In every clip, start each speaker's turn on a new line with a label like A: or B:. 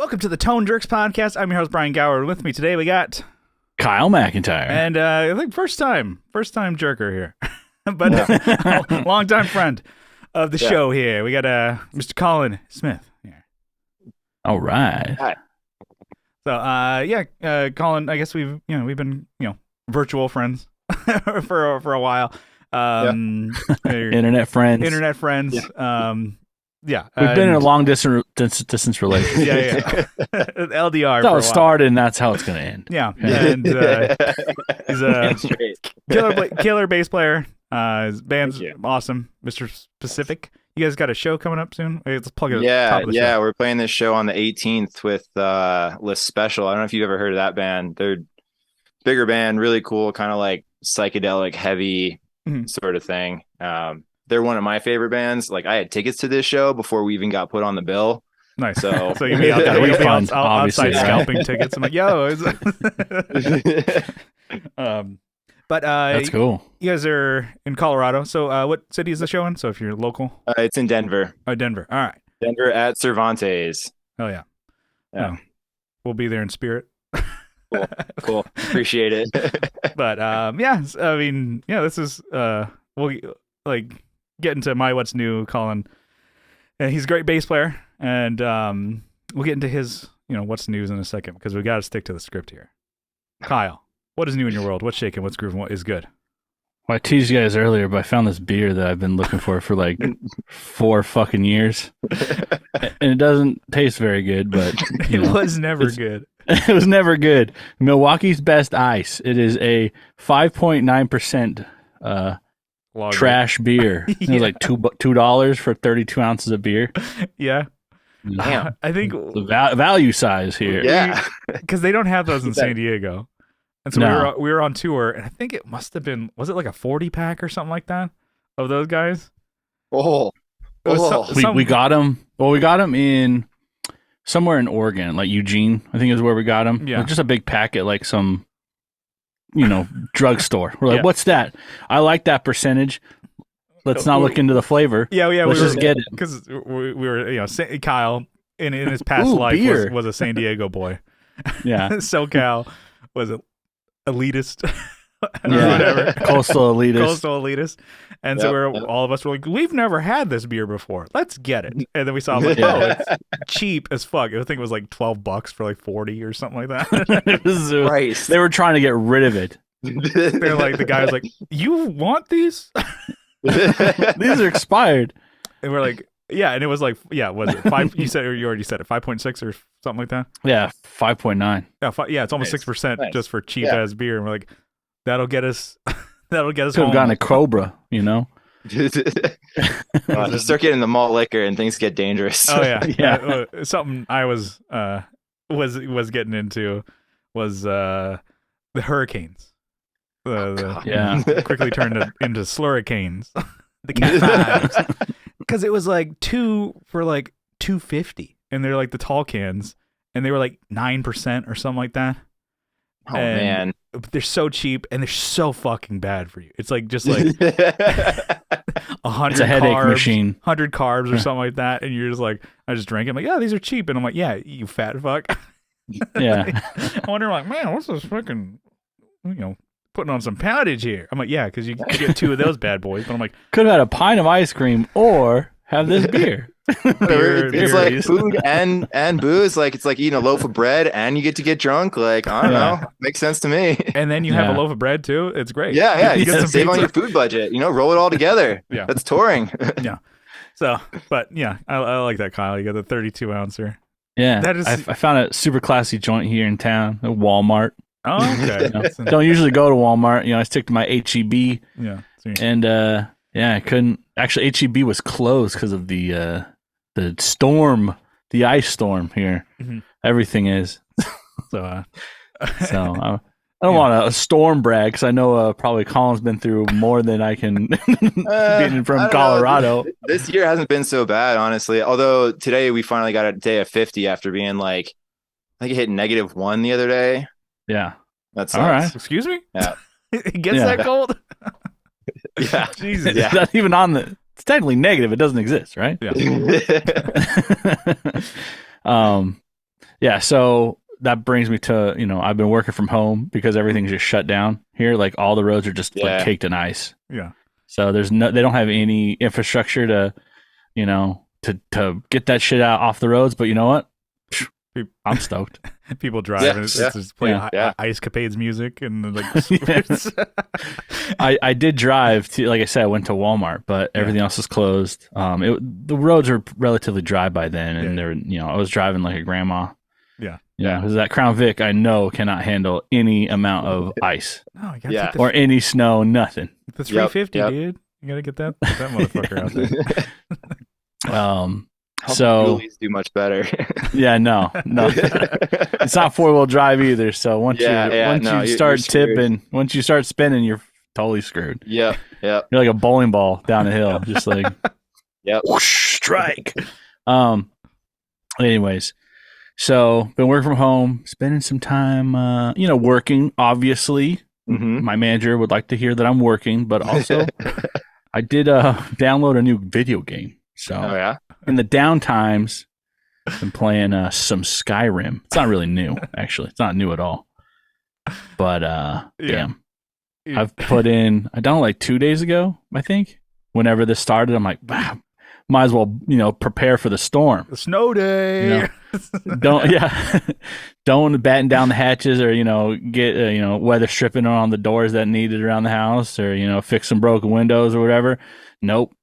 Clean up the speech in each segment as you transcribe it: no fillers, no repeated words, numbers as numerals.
A: Welcome to the Tone Jerks podcast. I'm your host, Brian Gower. And with me today, we got
B: Kyle McIntyre.
A: And I think first time jerker here, but longtime friend of the show here. We got Mr. Colin Smith here.
B: All right.
C: Hi.
A: So Colin, I guess we've been virtual friends for a while.
B: Internet friends.
A: Yeah.
B: We've been in a long distance relationship.
A: Yeah. LDR.
B: That's how it started, and that's how it's going to end.
A: Yeah. And he's a killer bass player. His band's awesome. Mr. Specific. You guys got a show coming up soon? Let's plug it. Top of the show.
C: We're playing this show on the 18th with Especial. I don't know if you've ever heard of that band. They're a bigger band, really cool, kind of like psychedelic, heavy sort of thing. They're one of my favorite bands. Like, I had tickets to this show before we even got put on the bill.
A: Nice.
C: So
A: you'll be out there outside scalping tickets. I'm like, yo. But
B: that's cool.
A: You guys are in Colorado. So what city is the show in? So if you're local.
C: It's in Denver.
A: Oh, Denver. All right.
C: Denver at Cervantes.
A: Oh, yeah. We'll be there in spirit.
C: Cool. Appreciate it.
A: But this is we'll get into my what's new, Colin. He's a great bass player, and we'll get into his what's news in a second because we got to stick to the script here. Kyle, what is new in your world? What's shaking? What's grooving? What is good?
B: Well, I teased you guys earlier, but I found this beer that I've been looking for like 4 fucking years, and it doesn't taste very good. But
A: it was never good.
B: It was never good. Milwaukee's Best Ice. It is a 5.9% trash beer. It was like $2 for 32 ounces of beer.
A: Yeah.
C: Damn.
A: I think
B: the value size here.
C: Yeah.
A: Because they don't have those in San Diego. And so we were on tour, and I think it must have been, was it like a 40-pack or something like that of those guys?
B: We got them. Well, we got them in somewhere in Oregon, like Eugene, I think is where we got them.
A: Yeah.
B: Just a big packet, like some, drugstore. We're like, what's that? I like that percentage. Let's not look into the flavor.
A: Yeah.
B: Let's just get it.
A: Because we were, Kyle, in his past life, was a San Diego boy.
B: Yeah.
A: SoCal was elitist.
B: Whatever. Coastal
A: elitist. And so all of us were like, we've never had this beer before. Let's get it. And then we saw it's cheap as fuck. I think it was like $12 for like 40 or something like that.
C: Right.
B: They were trying to get rid of it.
A: They're like, the guy was like, you want these?
B: These are expired.
A: And we're like, yeah. And it was like, was it 5? You already said it, 5.6 or something like that?
B: Yeah, 5.9.
A: Yeah, it's almost 6% just for cheap ass beer. And we're like, that'll get us. Could have
B: gotten a Cobra,
C: Just start getting the malt liquor and things get dangerous.
A: Oh yeah. Something I was getting into was the hurricanes. Quickly turned into slurricanes. The Cat 5s. Because it was like 2 for like $2.50, and they're like the tall cans, and they were like 9% or something like that.
C: Oh, man.
A: They're so cheap, and they're so fucking bad for you. It's like just like 100
B: it's a headache
A: carbs,
B: machine.
A: 100 carbs or something like that, and you're just like, I just drank it. I'm like, yeah, these are cheap. And I'm like, yeah, you fat fuck.
B: Yeah.
A: I wonder, like, man, what's this fucking, putting on some poundage here? I'm like, yeah, because you get 2 of those bad boys. But I'm like,
B: could have had a pint of ice cream or have this beer.
C: It's like food and booze. Like, it's like eating a loaf of bread and you get to get drunk. Like, I don't know. Makes sense to me.
A: And then you have a loaf of bread too. It's great.
C: Yeah. You get some save on your food budget. Roll it all together.
A: Yeah.
C: That's touring.
A: Yeah. So, but yeah, I like that, Kyle. You got the 32 ouncer.
B: Yeah. That is. I found a super classy joint here in town, a Walmart.
A: Oh, okay.
B: Don't usually go to Walmart. I stick to my HEB.
A: Yeah.
B: And I couldn't. Actually, HEB was closed because of the storm, the ice storm here. Mm-hmm. Everything is. I don't want to storm brag because I know probably Colin's been through more than I can being from Colorado.
C: This year hasn't been so bad, honestly. Although today we finally got a day of 50 after being like, I think it hit -1 the other day.
B: Yeah.
C: That's
B: all right.
A: Excuse me?
C: Yeah.
A: It gets that cold?
C: Yeah.
A: Jesus.
B: It's not even on the. It's technically negative. It doesn't exist, right?
A: Yeah.
B: Yeah, so that brings me to, I've been working from home because everything's just shut down here. Like all the roads are just like caked in ice.
A: Yeah.
B: So they don't have any infrastructure to, to get that shit out off the roads. But you know what? I'm stoked.
A: People drive and it's just playing Ice Capades music and like.
B: I did drive to, like I said, I went to Walmart, but everything else is closed. The roads were relatively dry by then, and I was driving like a grandma.
A: Yeah.
B: Yeah, because that Crown Vic I know cannot handle any amount of ice.
A: No, you gotta
B: or any snow, nothing.
A: The 350, dude. You gotta get that motherfucker out there.
B: So
C: do much better.
B: Yeah, no, it's not 4-wheel drive either. So once you start tipping, once you start spinning, you're totally screwed.
C: Yeah.
B: You're like a bowling ball down a hill, just like whoosh, strike. Anyways, so been working from home, spending some time, working. Obviously, my manager would like to hear that I'm working, but also I did download a new video game. So in the downtimes, I've been playing some Skyrim. It's not really new, actually. It's not new at all. But damn, I've put in. I downloaded like 2 days ago, I think. Whenever this started, I'm like, might as well, prepare for the storm.
A: The snow day.
B: Don't batten down the hatches or get weather stripping on the doors that needed around the house or fix some broken windows or whatever. Nope.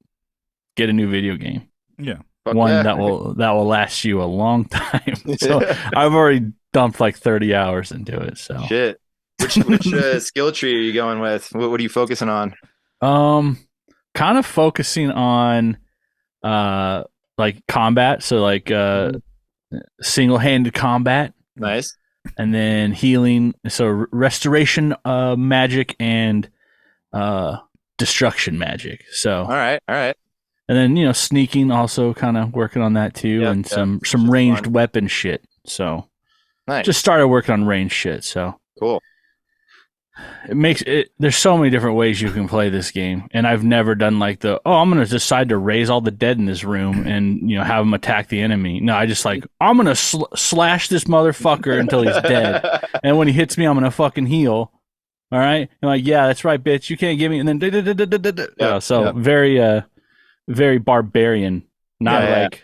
B: Get a new video game.
A: Yeah.
B: One that will last you a long time. So I've already dumped like 30 hours into it. So
C: shit. Which skill tree are you going with? What are you focusing on?
B: Kind of focusing on like combat. So like single-handed combat.
C: Nice.
B: And then healing. So restoration magic and destruction magic. So
C: all right.
B: And then, sneaking, also kind of working on that too, and some ranged weapon shit. So
C: nice.
B: Just started working on ranged shit. So
C: cool.
B: It makes it. There's so many different ways you can play this game, and I've never done like I'm going to decide to raise all the dead in this room and have them attack the enemy. No, I just I'm going to slash this motherfucker until he's dead, and when he hits me, I'm going to fucking heal. All right, and like, yeah, that's right, bitch. You can't give me, and then very barbarian, not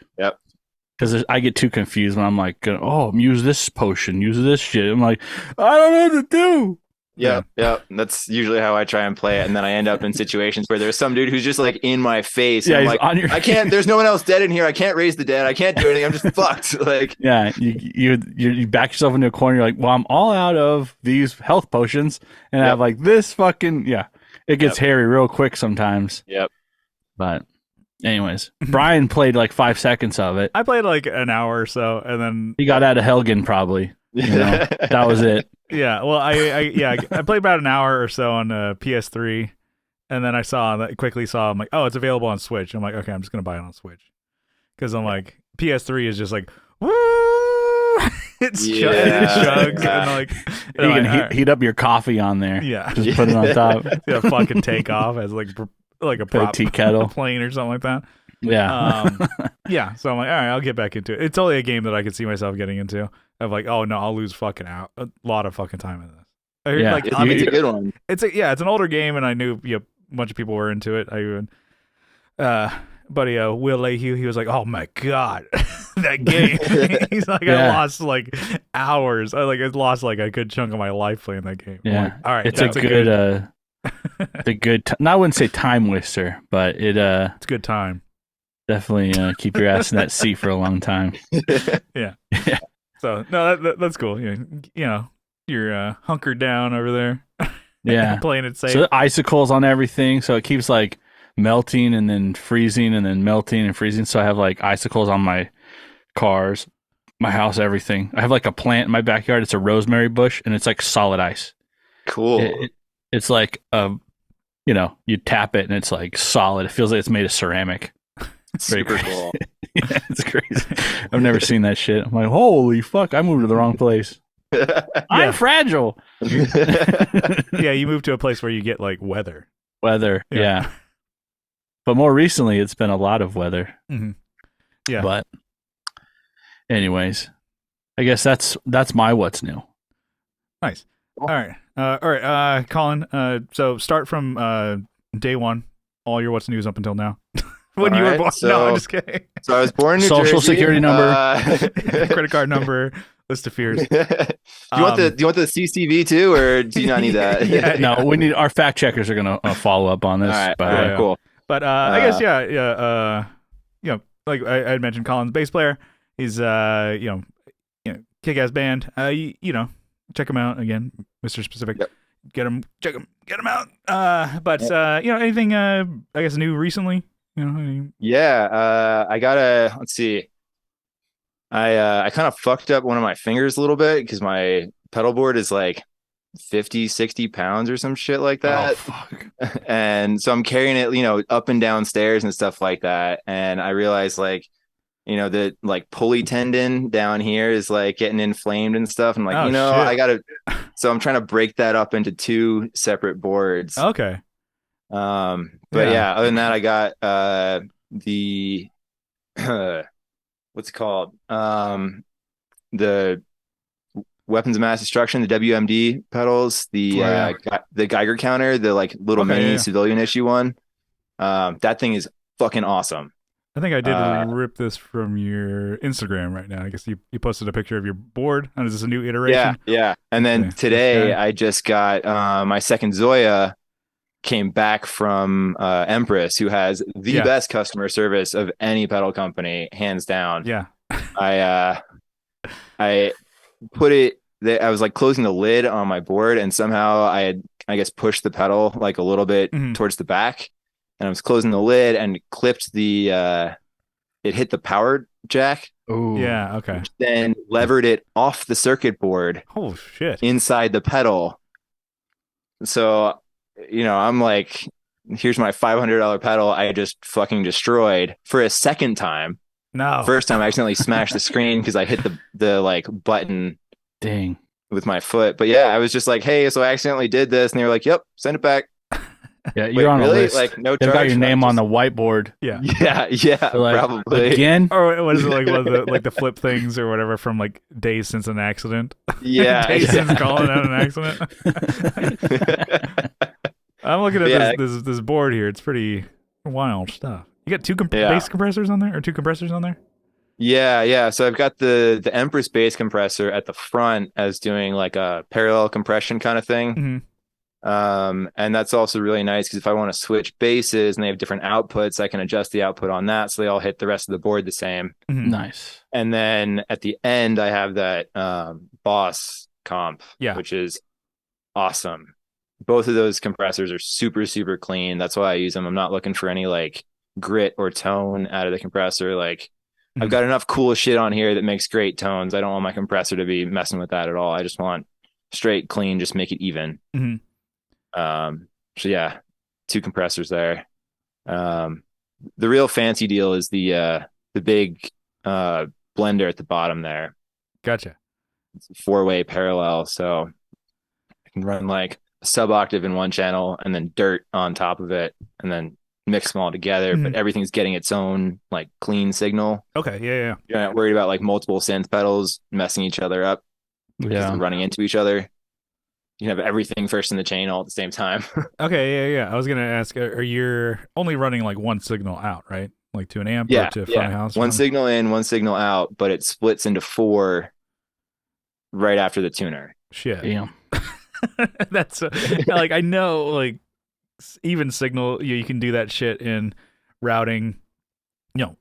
B: because I get too confused when I'm like, use this potion, use this shit. I'm like, I don't know what to do.
C: Yeah. That's usually how I try and play it, and then I end up in situations where there's some dude who's just like in my face.
B: Yeah,
C: and I'm like, I can't. There's no one else dead in here. I can't raise the dead. I can't do anything. I'm just fucked. Like,
B: yeah, you back yourself into a corner. You're like, well, I'm all out of these health potions, and I have like this fucking It gets hairy real quick sometimes.
C: Yep.
B: But anyways, Brian played like 5 seconds of it.
A: I played like an hour or so, and then
B: he got out of Helgen probably. That was it.
A: Yeah, well, I played about an hour or so on PS3, and then I quickly saw, I'm like, oh, it's available on Switch. I'm like, okay, I'm just gonna buy it on Switch, because I'm like, PS3 is just like, woo, it chugs, and like,
B: you can heat up your coffee on there.
A: Yeah,
B: just put it on top.
A: Fucking take off as like a prop
B: tea kettle,
A: plane or something like that.
B: Yeah.
A: So I'm like, all right, I'll get back into it. It's totally a game that I could see myself getting into. Of like, oh no, I'll lose fucking out a lot of fucking time in this.
C: It's a good one.
A: It's an older game, and I knew a bunch of people were into it. I even buddy Will Lehue, he was like, oh my god, that game. He's like, I lost like hours. I lost like a good chunk of my life playing that game.
B: Yeah,
A: like, all right,
B: it's a good I wouldn't say time waster, but it's
A: a good time.
B: Definitely keep your ass in that seat for a long time.
A: Yeah. So no, that's cool. You're hunkered down over there.
B: Yeah,
A: playing it safe.
B: So the icicles on everything, so it keeps like melting and then freezing and then melting and freezing. So I have like icicles on my cars, my house, everything. I have like a plant in my backyard. It's a rosemary bush, and it's like solid ice.
C: Cool.
B: It's like you tap it and it's like solid. It feels like it's made of ceramic.
C: It's super cool.
B: Yeah, it's crazy. I've never seen that shit. I'm like, holy fuck, I moved to the wrong place. I'm fragile.
A: Yeah, you moved to a place where you get like weather.
B: Yeah. But more recently, it's been a lot of weather.
A: Mm-hmm. Yeah.
B: But anyways, I guess that's my what's new.
A: Nice. All right, Colin. So start from day one. All your what's news up until now. When you were born. No, I'm just kidding.
C: So I was born in New
B: Social
C: Jersey.
B: security number,
A: credit card number, list of fears.
C: Do you want the CCV too, or do you not need that?
B: No, we need our fact checkers are gonna follow up on this.
C: All right, cool.
A: But I guess like I had mentioned, Colin's bass player. He's kick-ass band. Check him out again, Mr. Specific.
C: Yep.
A: Get him out. Anything I guess new recently?
C: I gotta, let's see. I kind of fucked up one of my fingers a little bit because my pedal board is like 50, 60 pounds or some shit like that.
B: Oh, fuck.
C: And so I'm carrying it, up and down stairs and stuff like that. And I realized the like pulley tendon down here is like getting inflamed and stuff. I'm like, so I'm trying to break that up into 2 separate boards.
A: Okay.
C: Other than that, I got the what's it called? The weapons of mass destruction, the WMD pedals, the Geiger counter, the like little mini civilian issue one. That thing is fucking awesome.
A: I think I did rip this from your Instagram right now. I guess you posted a picture of your board. And is this a new iteration?
C: Yeah. And then today I just got my second Zoya came back from Empress, who has the best customer service of any pedal company, hands down.
A: Yeah.
C: I put it there. I was like closing the lid on my board, and somehow I had, I guess, pushed the pedal like a little bit towards the back, and I was closing the lid and clipped the it hit the power jack.
B: Oh
A: yeah, okay.
C: Then levered it off the circuit board.
A: Oh shit.
C: Inside the pedal. So I'm like, here's my $500 pedal I just fucking destroyed for a second time.
A: No.
C: First time I accidentally smashed the screen because I hit the like button.
B: Dang.
C: With my foot. But yeah, I was just like, hey, so I accidentally did this. And they were like, yep, send it back.
B: Yeah, you're on
C: really?
B: a list.
C: Like, no
B: They've
C: charge.
B: got your name on the whiteboard.
A: Yeah.
C: Yeah,
B: like,
C: probably.
B: Again?
A: Or what is it, like the flip things or whatever from like days since an accident?
C: Yeah.
A: Days since calling out an accident. I'm looking at this board here. It's pretty wild stuff. You got 2 bass compressors on there, or 2 compressors on there?
C: Yeah. So I've got the Empress bass compressor at the front as doing like a parallel compression kind of thing.
A: Mm-hmm.
C: And that's also really nice because if I want to switch basses and they have different outputs, I can adjust the output on that so they all hit the rest of the board the same.
A: Mm-hmm.
B: Nice.
C: And then at the end, I have that Boss comp, which is awesome. Both of those compressors are super, super clean. That's why I use them. I'm not looking for any like grit or tone out of the compressor. Like I've got enough cool shit on here that makes great tones. I don't want my compressor to be messing with that at all. I just want straight, clean, just make it even.
A: Mm-hmm.
C: So yeah, 2 compressors there. The real fancy deal is the big blender at the bottom there.
A: Gotcha.
C: It's a 4-way parallel, so I can run like a sub-octave in one channel and then dirt on top of it, and then mix them all together. But everything's getting its own like clean signal.
A: Okay, yeah.
C: You're not worried about like multiple synth pedals messing each other up. They're running into each other. You have everything first in the chain all at the same time.
A: Okay, yeah. I was gonna ask, are you only running like one signal out, right? Like to an amp or to front of house?
C: One signal in, one signal out, but it splits into 4 right after the tuner.
A: Shit.
B: Damn.
A: That's like, I know, like even signal, you can do that shit in routing,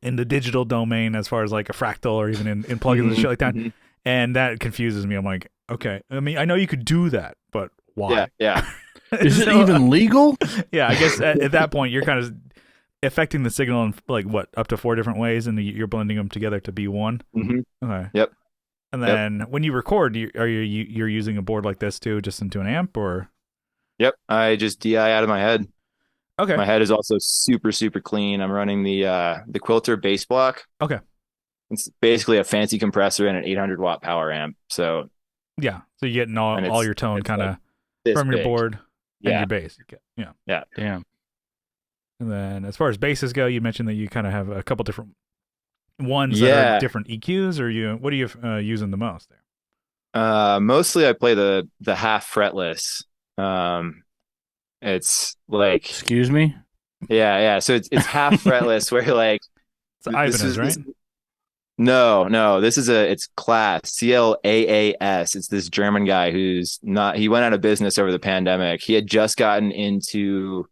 A: in the digital domain as far as like a fractal or even in plugins and shit like that. And that confuses me. I'm like, okay, I mean, I know you could do that, but why?
C: Yeah.
B: Is it even legal?
A: Yeah, I guess at that point you're kind of affecting the signal in like what, up to 4 different ways, and you're blending them together to be one. Okay.
C: Yep.
A: And then when you record, you're using a board like this too, just into an amp, or?
C: Yep, I just DI out of my head.
A: Okay.
C: My head is also super, super clean. I'm running the Quilter bass block.
A: Okay.
C: It's basically a fancy compressor and an 800 watt power amp. So
A: yeah, so you're getting all your tone kind of
C: like
A: from your board and
C: your
A: bass.
C: Yeah.
B: Damn.
A: And then as far as basses go, you mentioned that you kind of have a couple different ones that are different EQs, or what are you using the most there?
C: Mostly I play the half fretless. It's like,
B: excuse me.
C: Yeah. So it's half fretless where like
A: it's Ibanez, right?
C: No. It's Class, CLAAS. It's this German guy he went out of business over the pandemic. He had just gotten into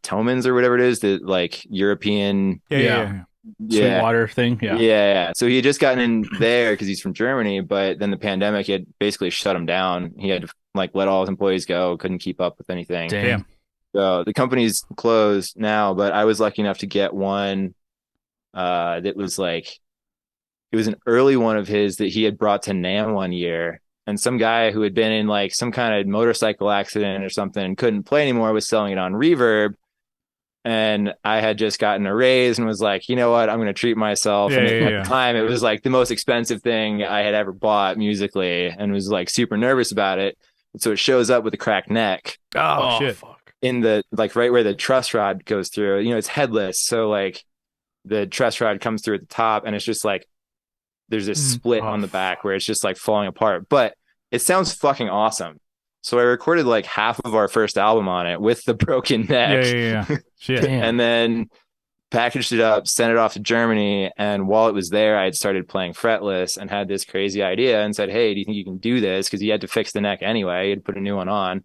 C: Tomans or whatever it is, the like European
B: Sweetwater thing.
C: Yeah. So he had just gotten in there because he's from Germany, but then the pandemic had basically shut him down. He had to like let all his employees go, couldn't keep up with anything.
B: Damn.
C: So the company's closed now, but I was lucky enough to get one that was like, it was an early one of his that he had brought to NAMM one year. And some guy who had been in like some kind of motorcycle accident or something and couldn't play anymore was selling it on Reverb. And I had just gotten a raise and was like, you know what, I'm going to treat myself. At the time, it was like the most expensive thing I had ever bought musically, and was like super nervous about it. And so it shows up with a cracked neck.
A: Oh shit.
B: Fuck.
C: In the, like right where the truss rod goes through, it's headless. So like the truss rod comes through at the top, and it's just like, there's this split on the back where it's just like falling apart, but it sounds fucking awesome. So I recorded like half of our first album on it with the broken neck.
A: Yeah. Shit.
C: And then packaged it up, sent it off to Germany. And while it was there, I had started playing fretless and had this crazy idea and said, hey, do you think you can do this? Because he had to fix the neck anyway. He had put a new one on.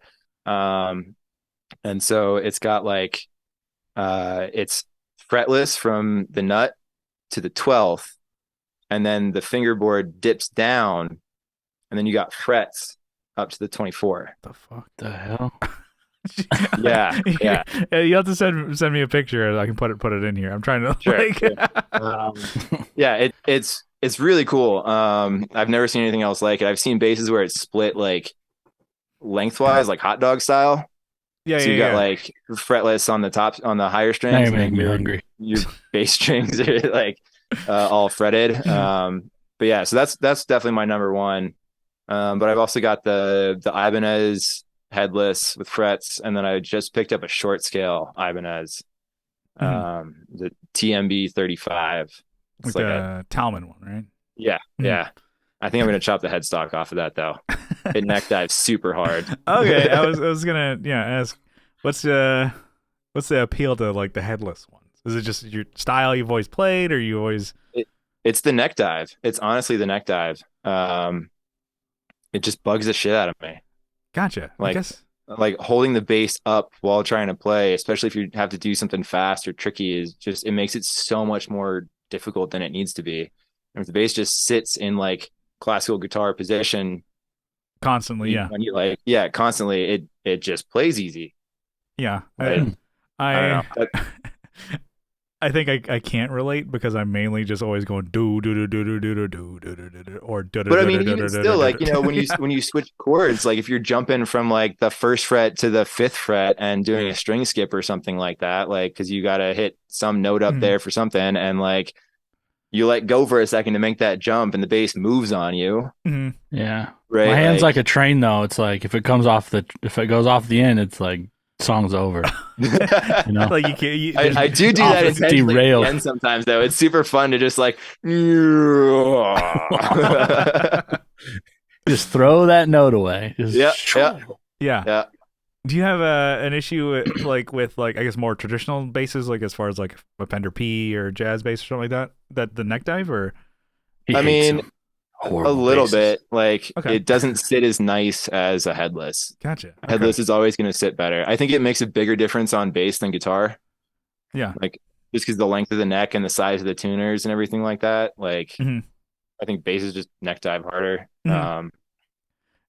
C: And so it's got like, it's fretless from the nut to the 12th. And then the fingerboard dips down. And then you got frets up to the 24.
A: The fuck?
B: The hell?
C: Yeah.
A: You have to send me a picture. I can put it in here. I'm trying to
C: it's really cool. I've never seen anything else like it. I've seen basses where it's split like lengthwise, like hot dog style. So you got like fretless on the top, on the higher strings,
B: and then
C: your bass strings are like all fretted. But yeah, so that's definitely my number one. But I've also got the Ibanez headless with frets, and then I just picked up a short scale Ibanez, the TMB 35.
A: It's like a Talman one, right?
C: Yeah. I think I'm gonna chop the headstock off of that though. It neck dives super hard.
A: Okay, I was gonna ask, what's the appeal to like the headless ones? Is it just your style you've always played, or you always?
C: It's the neck dive. It's honestly the neck dive. It just bugs the shit out of me.
A: Gotcha.
C: Like,
A: I guess
C: like holding the bass up while trying to play, especially if you have to do something fast or tricky, is just, it makes it so much more difficult than it needs to be. And if the bass just sits in like classical guitar position
A: constantly,
C: when you constantly, it just plays easy.
A: Yeah.
C: Right?
A: I don't know. I think I can't relate because I'm mainly just always going do or do.
C: But I mean, even still, like, when you switch chords, like if you're jumping from like the first fret to the fifth fret and doing a string skip or something like that, like because you got to hit some note up there for something, and like you let go for a second to make that jump, and the bass moves on you.
B: Yeah,
C: right.
B: My hand's like a train though. It's like if it goes off the end, it's like song's over.
A: Like you can't.
C: I do that intentionally at the end sometimes though. It's super fun to just like
B: just throw that note away.
C: Yeah.
A: Do you have an issue with I guess more traditional basses, like as far as like a Fender P or jazz bass or something like that the neck dive, or?
C: I mean, a little bit. Like it doesn't sit as nice as a headless.
A: Gotcha. Okay.
C: Headless is always going to sit better. I think it makes a bigger difference on bass than guitar.
A: Yeah.
C: Like just because the length of the neck and the size of the tuners and everything like that. Like I think bass is just neck dive harder.
A: And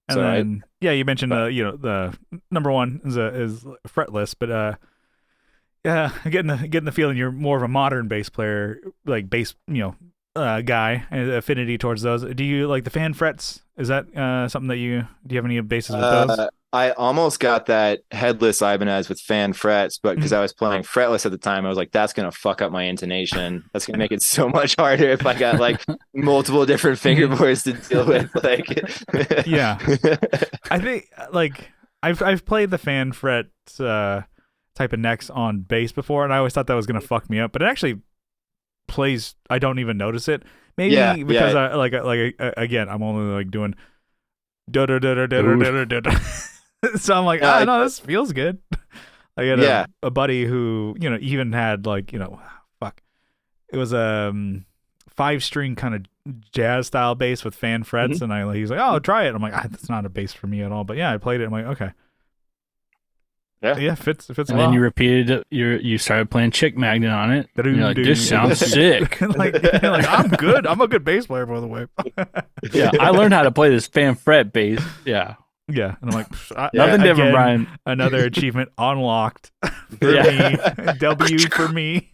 A: then you mentioned the number one is fretless, but getting the feeling you're more of a modern bass player, like bass guy, affinity towards those. Do you like the fan frets? Is that something that do you have any basses with those?
C: I almost got that headless Ibanez with fan frets, but because I was playing fretless at the time, I was like, that's going to fuck up my intonation. That's going to make it so much harder if I got like multiple different fingerboards to deal with. Like,
A: yeah, I think like I've played the fan fret type of necks on bass before, and I always thought that was going to fuck me up, but it actually plays. I don't even notice it. Maybe because again, I'm only like doing da da da da da da da da. So I'm like, no, this feels good. I had a buddy who, even had like, it was a 5-string kind of jazz style bass with fan frets, and he's like, oh, try it. I'm like, that's not a bass for me at all. But yeah, I played it. I'm like, okay. Yeah, fits. And
B: then you repeated it. You started playing Chick Magnet on it. And you're like, this sounds sick.
A: like I'm good. I'm a good bass player, by the way.
B: Yeah, I learned how to play this fan fret bass. Yeah.
A: Yeah, and I'm like,
B: nothing different, Brian.
A: Another achievement unlocked for me. W for me.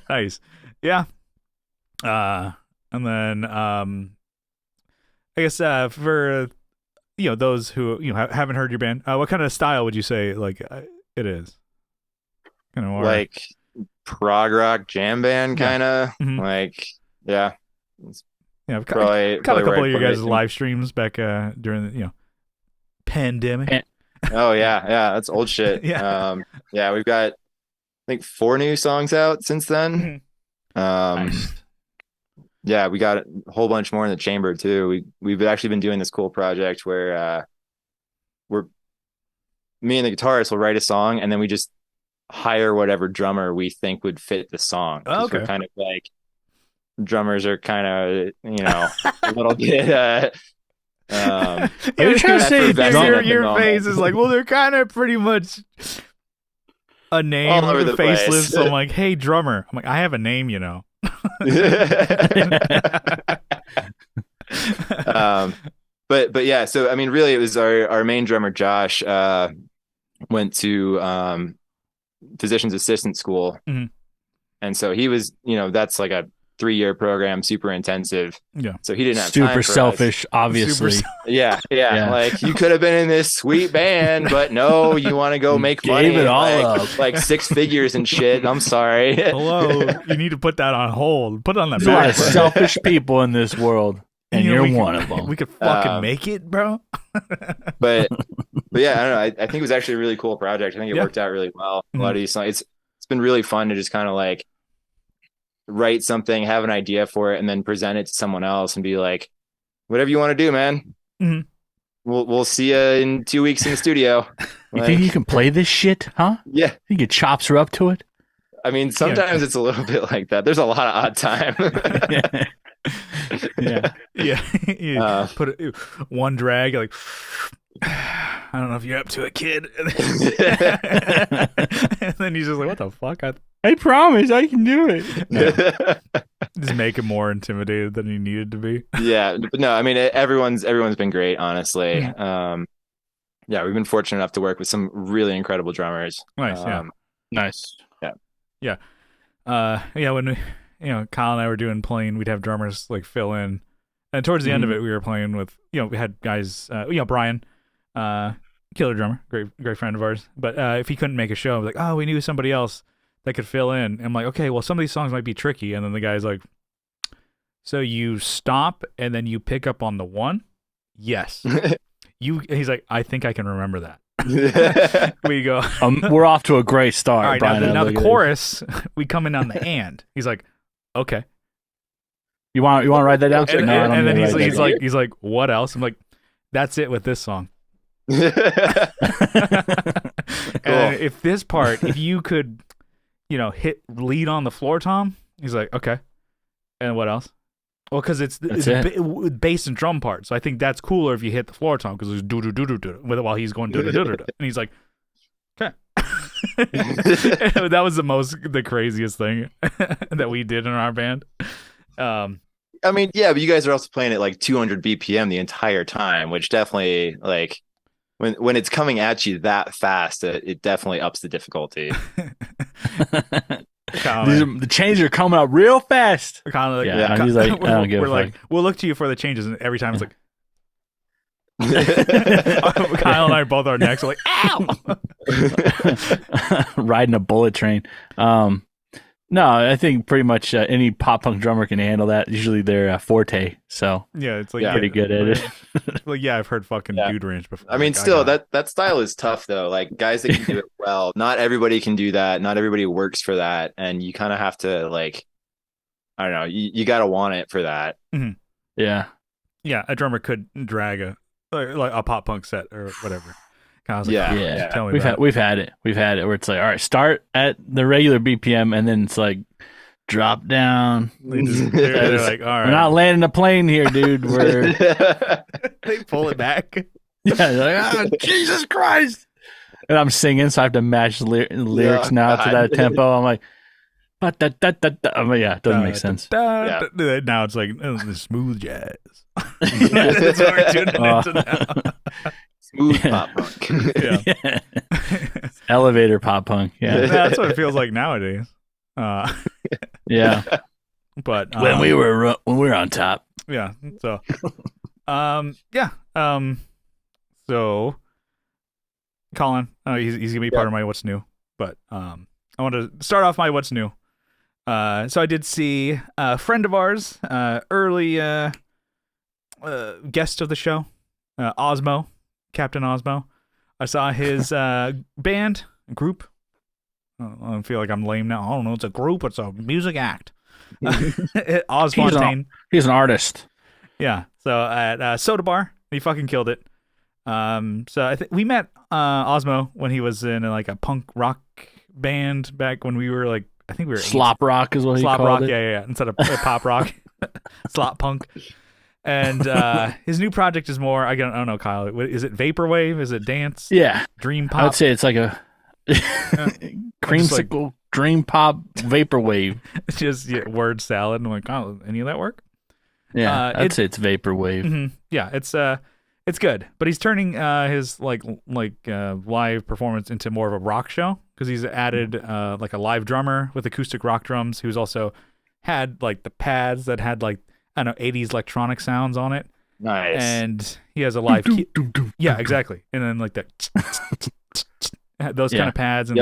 A: Nice. Yeah. And then I guess for those who haven't heard your band, what kind of style would you say like it is? Kind of
C: like prog rock jam band, kind of like
A: Yeah, I've caught a couple of your guys' live streams back during the pandemic.
C: Oh yeah, that's old shit.
A: Yeah,
C: we've got I think 4 new songs out since then.
B: Nice.
C: Yeah, we got a whole bunch more in the chamber too. We've actually been doing this cool project where me and the guitarist will write a song, and then we just hire whatever drummer we think would fit the song.
A: Oh, okay.
C: We're kind of like, drummers are kind of a little bit
B: are you trying to say
A: your face is like, well, they're kind of pretty much a name
C: all over the
A: faceless
C: place.
A: So I'm like, hey drummer, I'm like, I have a name,
C: but yeah, so I mean, really, it was our main drummer Josh went to physician's assistant school, and so he was that's like a 3-year program, super intensive.
B: Yeah.
C: So he didn't have
B: super
C: time for
B: selfish,
C: us.
B: obviously.
C: Yeah. Like, you could have been in this sweet band, but no, you want to go make money.
B: Gave it all up.
C: Like 6 figures and shit. I'm sorry.
A: Hello. You need to put that on hold. Put it on the
B: There's a lot of
A: back.
B: selfish people in this world, and you're one of them.
A: We could fucking make it, bro.
C: but yeah, I don't know. I think it was actually a really cool project. I think it worked out really well. A lot of these songs. It's been really fun to just kind of like write something, have an idea for it, and then present it to someone else and be like, whatever you want to do, man. We'll see you in 2 weeks in the studio.
B: You think you can play this shit, huh?
C: Yeah.
B: You get chops her up to it?
C: I mean, sometimes it's a little bit like that. There's a lot of odd time.
A: Yeah. Put it, one drag, like, I don't know if you're up to it, kid. And then he's just like, what the fuck?
B: I promise I can do it.
C: No.
A: Just make him more intimidated than he needed to be.
C: Yeah, but no, I mean, everyone's been great, honestly. We've been fortunate enough to work with some really incredible drummers.
A: Nice,
B: nice.
A: Yeah. When we, Kyle and I were playing, we'd have drummers like fill in, and towards the end of it, we were playing with, we had guys, Brian, killer drummer, great friend of ours. But if he couldn't make a show, like, oh, we knew somebody else that could fill in. And I'm like, okay, well, some of these songs might be tricky. And then the guy's like, so you stop and then you pick up on the one? Yes. He's like, I think I can remember that. We go.
B: We're off to a great start.
A: All right,
B: Brian,
A: now the chorus, we come in on the and. He's like, okay.
B: You want to write that down?
A: And then he's like, what else? I'm like, that's it with this song.
C: Cool.
A: And if this part, if you could, hit lead on the floor tom, he's like, okay. And what else? Well, because it's bass and drum part, so I think that's cooler if you hit the floor tom because it's do do do do do while he's going do do do do, and he's like, okay. That was the craziest thing that we did in our band.
C: I mean, yeah, but you guys are also playing at like 200 BPM the entire time, which definitely, like, when it's coming at you that fast, it definitely ups the difficulty.
B: The changes are coming up real fast.
A: Kind of like,
B: he's like, I don't give a fuck.
A: Like, we'll look to you for the changes, and every time it's like, Kyle and I both our necks are like, ow,
B: riding a bullet train. No, I think pretty much any pop punk drummer can handle that. Usually they're forte, so
A: yeah, it's like
B: pretty good at it.
A: like, yeah, I've heard fucking Dude Ranch before.
C: I mean,
A: like,
C: still, that style is tough though. Like guys that can do it well, not everybody can do that. Not everybody works for that, and you kind of have to like, I don't know, you got to want it for that.
A: Mm-hmm.
B: Yeah,
A: yeah. A drummer could drag like a pop punk set or whatever. I was like,
B: yeah.
A: Tell me
B: we've had it where it's like, all right, start at the regular BPM, and then it's like drop down.
A: They're like, all right,
B: we're not landing a plane here, dude. We're
A: they pull it back.
B: Yeah, they're like, Jesus Christ! And I'm singing, so I have to match the lyrics now to that tempo. I'm like, but yeah, it doesn't make sense.
A: Now it's like the smooth jazz. That's what we're tuning into now.
C: Smooth pop punk.
B: Yeah. Elevator pop punk. Yeah,
A: that's what it feels like nowadays.
B: Yeah,
A: but
B: when we were on top.
A: Yeah. So, so Colin, he's gonna be part of my what's new, but I want to start off my what's new. So I did see a friend of ours, early guest of the show, Osmo, Captain Osmo. I saw his band group. I feel like I'm lame now. I don't know. It's a group. It's a music act. Osfontaine.
B: He's an artist.
A: Yeah. So at Soda Bar, he fucking killed it. So I think we met Osmo when he was in like a punk rock band back when we were like, I think we were
B: slop rock is what he called it.
A: Yeah. Instead of pop rock, slop punk. And his new project is more. I don't know, Kyle. Is it vaporwave? Is it dance?
B: Yeah,
A: dream pop.
B: I'd say it's like a creamsicle dream pop vaporwave.
A: It's just word salad. And I'm like, oh, any of that work?
B: Yeah, I'd say it's vaporwave.
A: Mm-hmm. Yeah, it's good. But he's turning his live performance into more of a rock show because he's added like a live drummer with acoustic rock drums. Who's also had like the pads that had like, I don't know, 80s electronic sounds on it.
C: Nice.
A: And he has a live yeah, exactly. And then like that those kind of pads and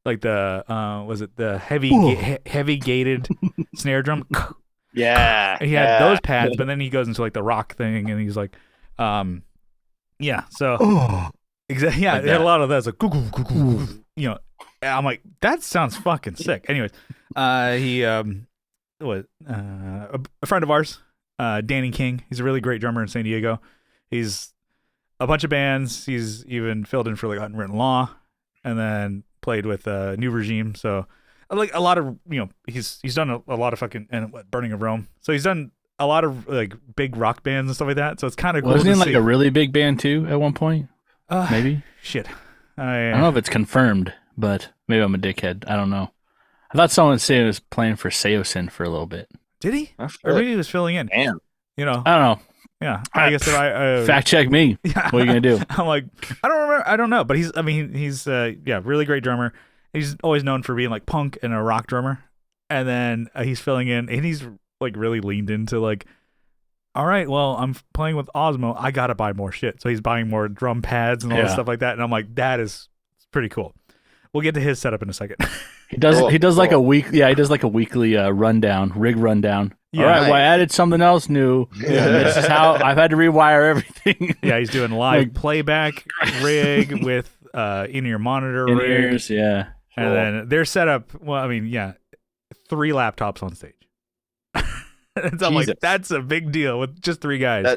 A: like the was it the heavy gated snare drum?
C: Yeah.
A: And he had those pads, but then he goes into like the rock thing and he's like yeah, so exactly, yeah, like it had a lot of that. It's like you know, I'm like, that sounds fucking sick. Anyways, he was a friend of ours, Danny King. He's a really great drummer in San Diego. He's a bunch of bands. He's even filled in for like Unwritten Law, and then played with New Regime. So like a lot of, you know, he's done a lot of fucking Burning of Rome. So he's done a lot of like big rock bands and stuff like that. So it's kind of cool.
B: Wasn't he like a really big band too at one point? Maybe.
A: Shit.
B: I don't know if it's confirmed, but maybe I'm a dickhead. I don't know. I thought someone said he was playing for Seosin for a a bit.
A: Did he? Or maybe he was filling in.
C: Damn.
A: You know.
B: I don't know.
A: Yeah. I guess if I
B: fact check me.
A: Yeah.
B: What are you gonna do?
A: I'm like, I don't remember. I don't know. But he's really great drummer. He's always known for being like punk and a rock drummer. And then he's filling in, and he's like really leaned into like, all right, well, I'm playing with Osmo. I gotta buy more shit. So he's buying more drum pads and all that stuff like that. And I'm like, that is pretty cool. We'll get to his setup in a second.
B: He does like a week. Yeah, he does like a weekly rig rundown.
A: Yeah,
B: all right, well, I added something else new. Yeah, this is how I've had to rewire everything.
A: Yeah, he's doing live playback rig with in-ear monitor
B: in-ears,
A: rig.
B: Yeah.
A: And then their setup, well, I mean, yeah, 3 laptops on stage. So I'm like, that's a big deal with just 3 guys.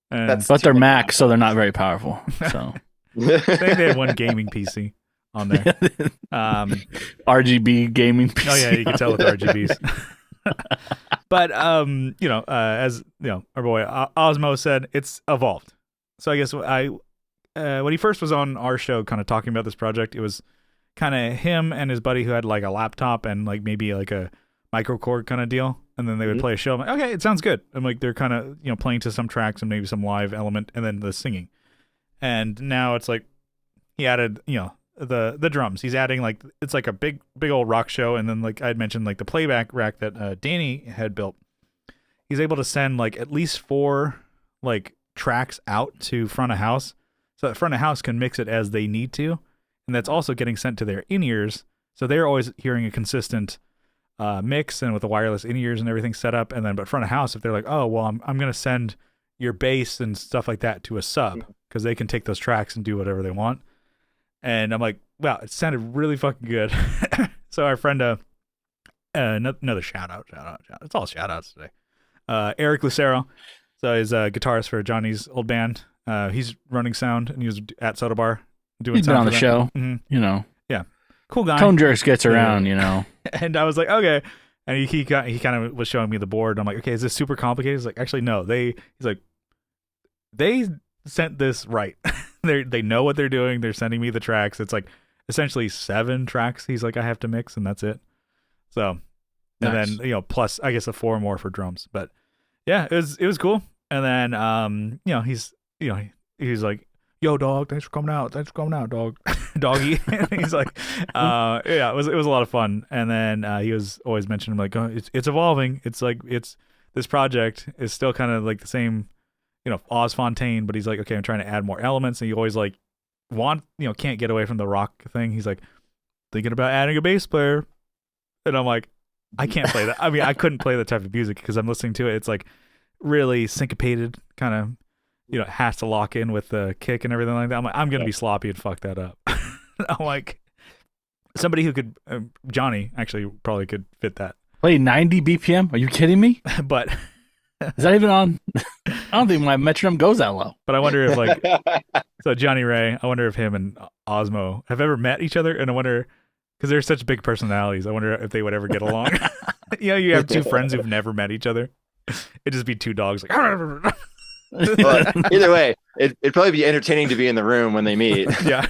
B: But they're Mac, so they're not very powerful. So
A: I think they had one gaming PC on there.
B: RGB gaming PC.
A: Oh yeah, you can tell with RGBs. But you know, as you know, our boy Osmo said, it's evolved. So I guess when he first was on our show, kind of talking about this project, it was kind of him and his buddy who had like a laptop and like maybe like a microcord kind of deal, and then they would play a show. I'm like, okay, it sounds good. I'm like, they're kind of, you know, playing to some tracks and maybe some live element, and then the singing. And now it's like he added, you know, the drums. He's adding like, it's like a big old rock show, and then like I had mentioned, like the playback rack that Danny had built. He's able to send like at least 4 like tracks out to front of house, so that front of house can mix it as they need to, and that's also getting sent to their in-ears, so they're always hearing a consistent mix, and with the wireless in-ears and everything set up. And then but front of house, if they're like, oh well, I'm gonna send your bass and stuff like that to a sub because they can take those tracks and do whatever they want. And I'm like, wow, it sounded really fucking good. So our friend, another shout out. It's all shout outs today. Eric Lucero. So he's a guitarist for Johnny's old band. He's running sound, and he was at Soda Bar doing
B: He's
A: sound
B: been on
A: for
B: the
A: them.
B: show,
A: Mm-hmm.
B: you know.
A: Yeah, cool guy.
B: Tone Jerks gets around, you know.
A: And I was like, okay. And he kind of was showing me the board. I'm like, okay, is this super complicated? He's like, actually, no. He's like, they sent this right. They know what they're doing. They're sending me the tracks. It's like essentially 7 tracks. He's like, I have to mix, and that's it. So, and
B: Nice.
A: then plus I guess 4 more for drums. But yeah, it was cool. And then he's like, yo, dog, thanks for coming out, dog. Doggy. And he's like, yeah, it was a lot of fun. And then he was always mentioning like, oh, it's evolving. It's like this project is still kind of like the same, Oz Fontaine, but he's like, okay, I'm trying to add more elements. And you always like can't get away from the rock thing. He's like thinking about adding a bass player, and I'm like, I can't play that. I mean, I couldn't play that type of music because I'm listening to it. It's like really syncopated, kind of, it has to lock in with the kick and everything like that. I'm like, I'm gonna be sloppy and fuck that up. I'm like, somebody who could, Johnny actually probably could fit that.
B: Play 90 BPM? Are you kidding me?
A: But
B: is that even on? I don't think my metronome goes that low.
A: But I wonder if like, so Johnny Ray, I wonder if him and Osmo have ever met each other, and I wonder, because they're such big personalities, I wonder if they would ever get along. You have 2 friends who've never met each other. It'd just be 2 dogs like.
C: Well, either way, it'd probably be entertaining to be in the room when they meet.
A: Yeah.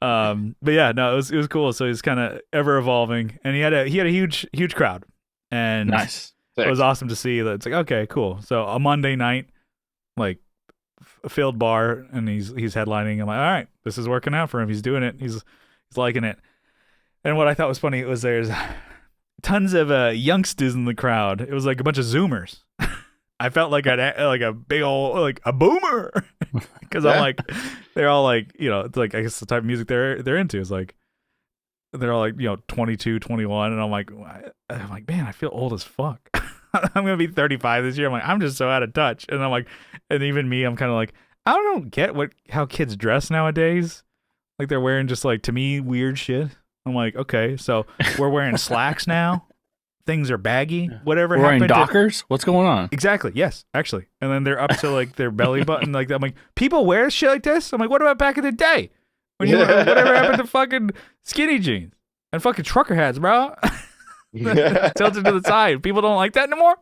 A: But yeah, no, it was cool. So he's kind of ever evolving, and he had a huge crowd, and
B: Nice.
A: it was awesome to see that. It's like, okay, cool. So a Monday night, like a filled bar, and he's headlining. I'm like, all right, this is working out for him. He's doing it. He's liking it. And what I thought was funny was there's tons of youngsters in the crowd. It was like a bunch of Zoomers. I felt like a big old like a boomer because I'm like, they're all like, it's like, I guess the type of music they're into is like, they're all like 22, 21, and I'm like, man, I feel old as fuck. I'm gonna be 35 this year. I'm like, I'm just so out of touch, and I'm like, and even me, I'm kind of like, I don't get how kids dress nowadays. Like they're wearing just like, to me, weird shit. I'm like, okay, so we're wearing slacks now. Things are baggy. Whatever.
B: We're wearing
A: happened
B: Dockers? What's going on?
A: Exactly. Yes, actually. And then they're up to like their belly button. Like I'm like, people wear shit like this. I'm like, what about back in the day? When whatever happened to fucking skinny jeans and fucking trucker hats, bro? Tilted to the side. People don't like that anymore.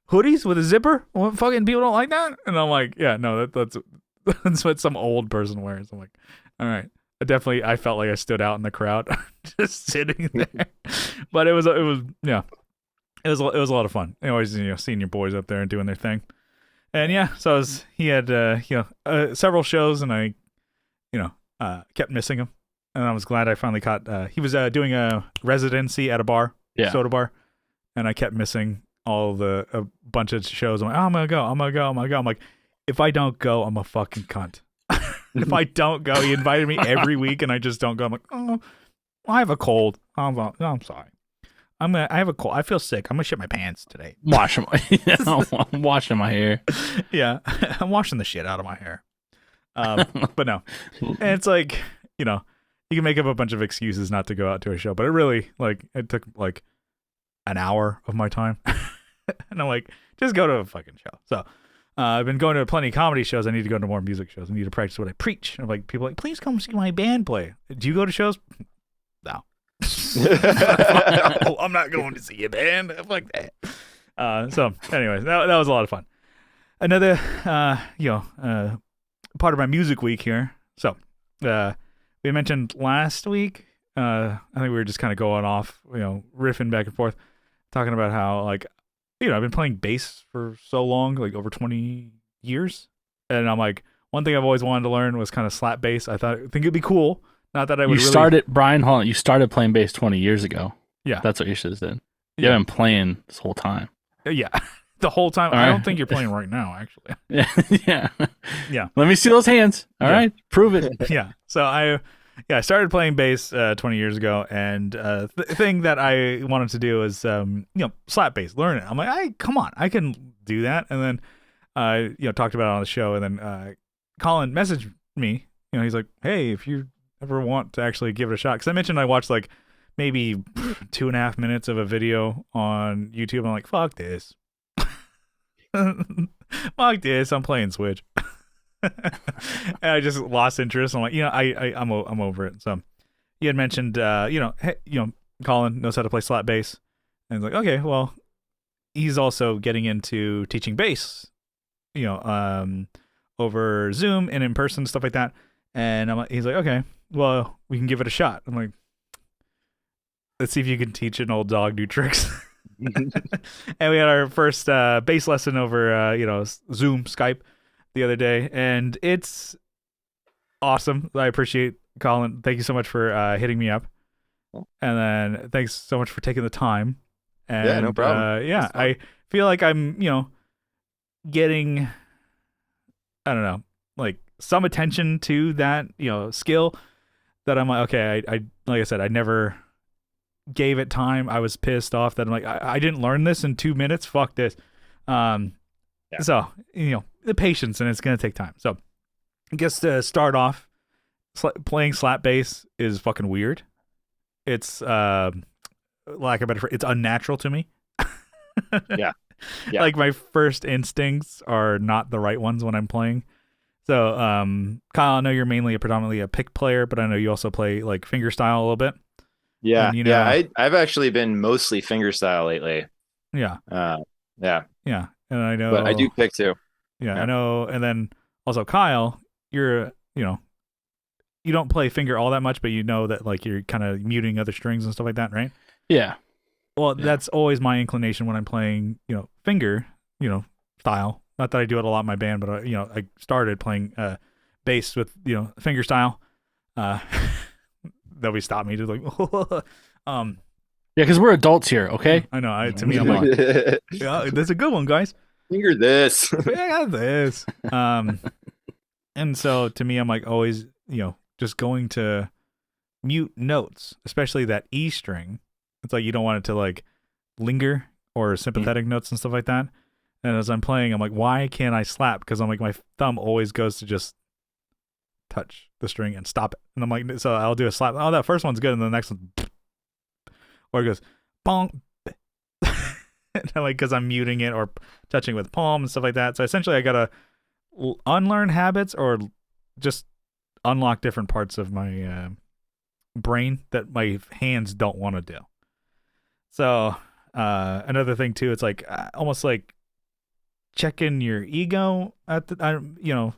A: Hoodies with a zipper. What, fucking people don't like that? And I'm like, yeah, no, that's what some old person wears. I'm like, all right. I felt like I stood out in the crowd, just sitting there. But it was a lot of fun. Always seeing your boys up there and doing their thing. And yeah, so he had several shows, and I kept missing him. And I was glad I finally caught. He was doing a residency at a bar, soda bar, and I kept missing a bunch of shows. I'm like, oh, I'm gonna go. I'm like, if I don't go, I'm a fucking cunt. If I don't go, he invited me every week, and I just don't go. I'm like, oh, I have a cold. I'm sorry. I have a cold. I feel sick. I'm gonna shit my pants today.
B: I'm washing my hair.
A: Yeah, I'm washing the shit out of my hair. But no, and it's like, you can make up a bunch of excuses not to go out to a show, but it really it took like an hour of my time, and I'm like, just go to a fucking show. So. I've been going to plenty of comedy shows. I need to go to more music shows. I need to practice what I preach. I'm like, people are like, please come see my band play. Do you go to shows? No. I'm not going to see a band. Fuck that. So, anyways, that was a lot of fun. Another, part of my music week here. So, we mentioned last week. I think we were just kind of going off, riffing back and forth, talking about how like. I've been playing bass for so long, like over 20 years. And I'm like, one thing I've always wanted to learn was kind of slap bass. I think it'd be cool. Not that I would
B: Brian, hold on. You started playing bass 20 years ago.
A: Yeah.
B: That's what you should have said. You haven't been playing this whole time.
A: Yeah. The whole time.
B: All
A: I
B: right.
A: don't think you're playing right now, actually.
B: Yeah.
A: Yeah.
B: Let me see those hands. All right. Prove it.
A: Yeah. So I started playing bass 20 years ago, and the thing that I wanted to do is, slap bass, learn it. I'm like, come on, I can do that. And then talked about it on the show, and then Colin messaged me. He's like, hey, if you ever want to actually give it a shot, because I mentioned I watched like maybe 2.5 minutes of a video on YouTube. I'm like, fuck this. Fuck this. I'm playing Switch. And I just lost interest. I'm like, I'm over it. So he had mentioned, hey, Colin knows how to play slap bass. And it's like, okay, well, he's also getting into teaching bass, over Zoom and in person, stuff like that. And he's like, okay, well, we can give it a shot. I'm like, let's see if you can teach an old dog new tricks. And we had our first bass lesson over, Zoom, Skype the other day, and it's awesome. I appreciate Colin. Thank you so much for hitting me up, and then thanks so much for taking the time. And,
C: yeah, no problem.
A: I feel like I'm, getting, I don't know, like some attention to that, skill that I'm like, okay, I like I said, I never gave it time. I was pissed off that I'm like, I didn't learn this in 2 minutes. Fuck this. So, the patience, and it's going to take time. So I guess to start off, playing slap bass is fucking weird. It's, lack of better phrase, it's unnatural to me.
C: Yeah.
A: Like my first instincts are not the right ones when I'm playing. So, Kyle, I know you're predominantly a pick player, but I know you also play like fingerstyle a little bit.
C: Yeah. And, I've actually been mostly fingerstyle lately.
A: Yeah.
C: Yeah.
A: And I know,
C: but I do pick too.
A: Yeah, I know. And then also Kyle, you're, you don't play finger all that much, but you know that like you're kind of muting other strings and stuff like that, right?
B: Yeah.
A: Well, that's always my inclination when I'm playing, finger, style. Not that I do it a lot in my band, but I started playing bass with, finger style. Nobody stopped me to like,
B: yeah, because we're adults here, okay?
A: I know. To me, I'm like, yeah, that's a good one, guys.
C: Finger this.
A: Yeah, this. And so to me, I'm like always, just going to mute notes, especially that E string. It's like you don't want it to like linger, or sympathetic notes and stuff like that. And as I'm playing, I'm like, why can't I slap? Because I'm like, my thumb always goes to just touch the string and stop it. And I'm like, so I'll do a slap. Oh, that first one's good. And the next one, or it goes, bonk. Like, because I'm muting it or touching with palm and stuff like that. So essentially, I got to unlearn habits or just unlock different parts of my brain that my hands don't want to do. So another thing, too, it's like almost like checking your ego at the,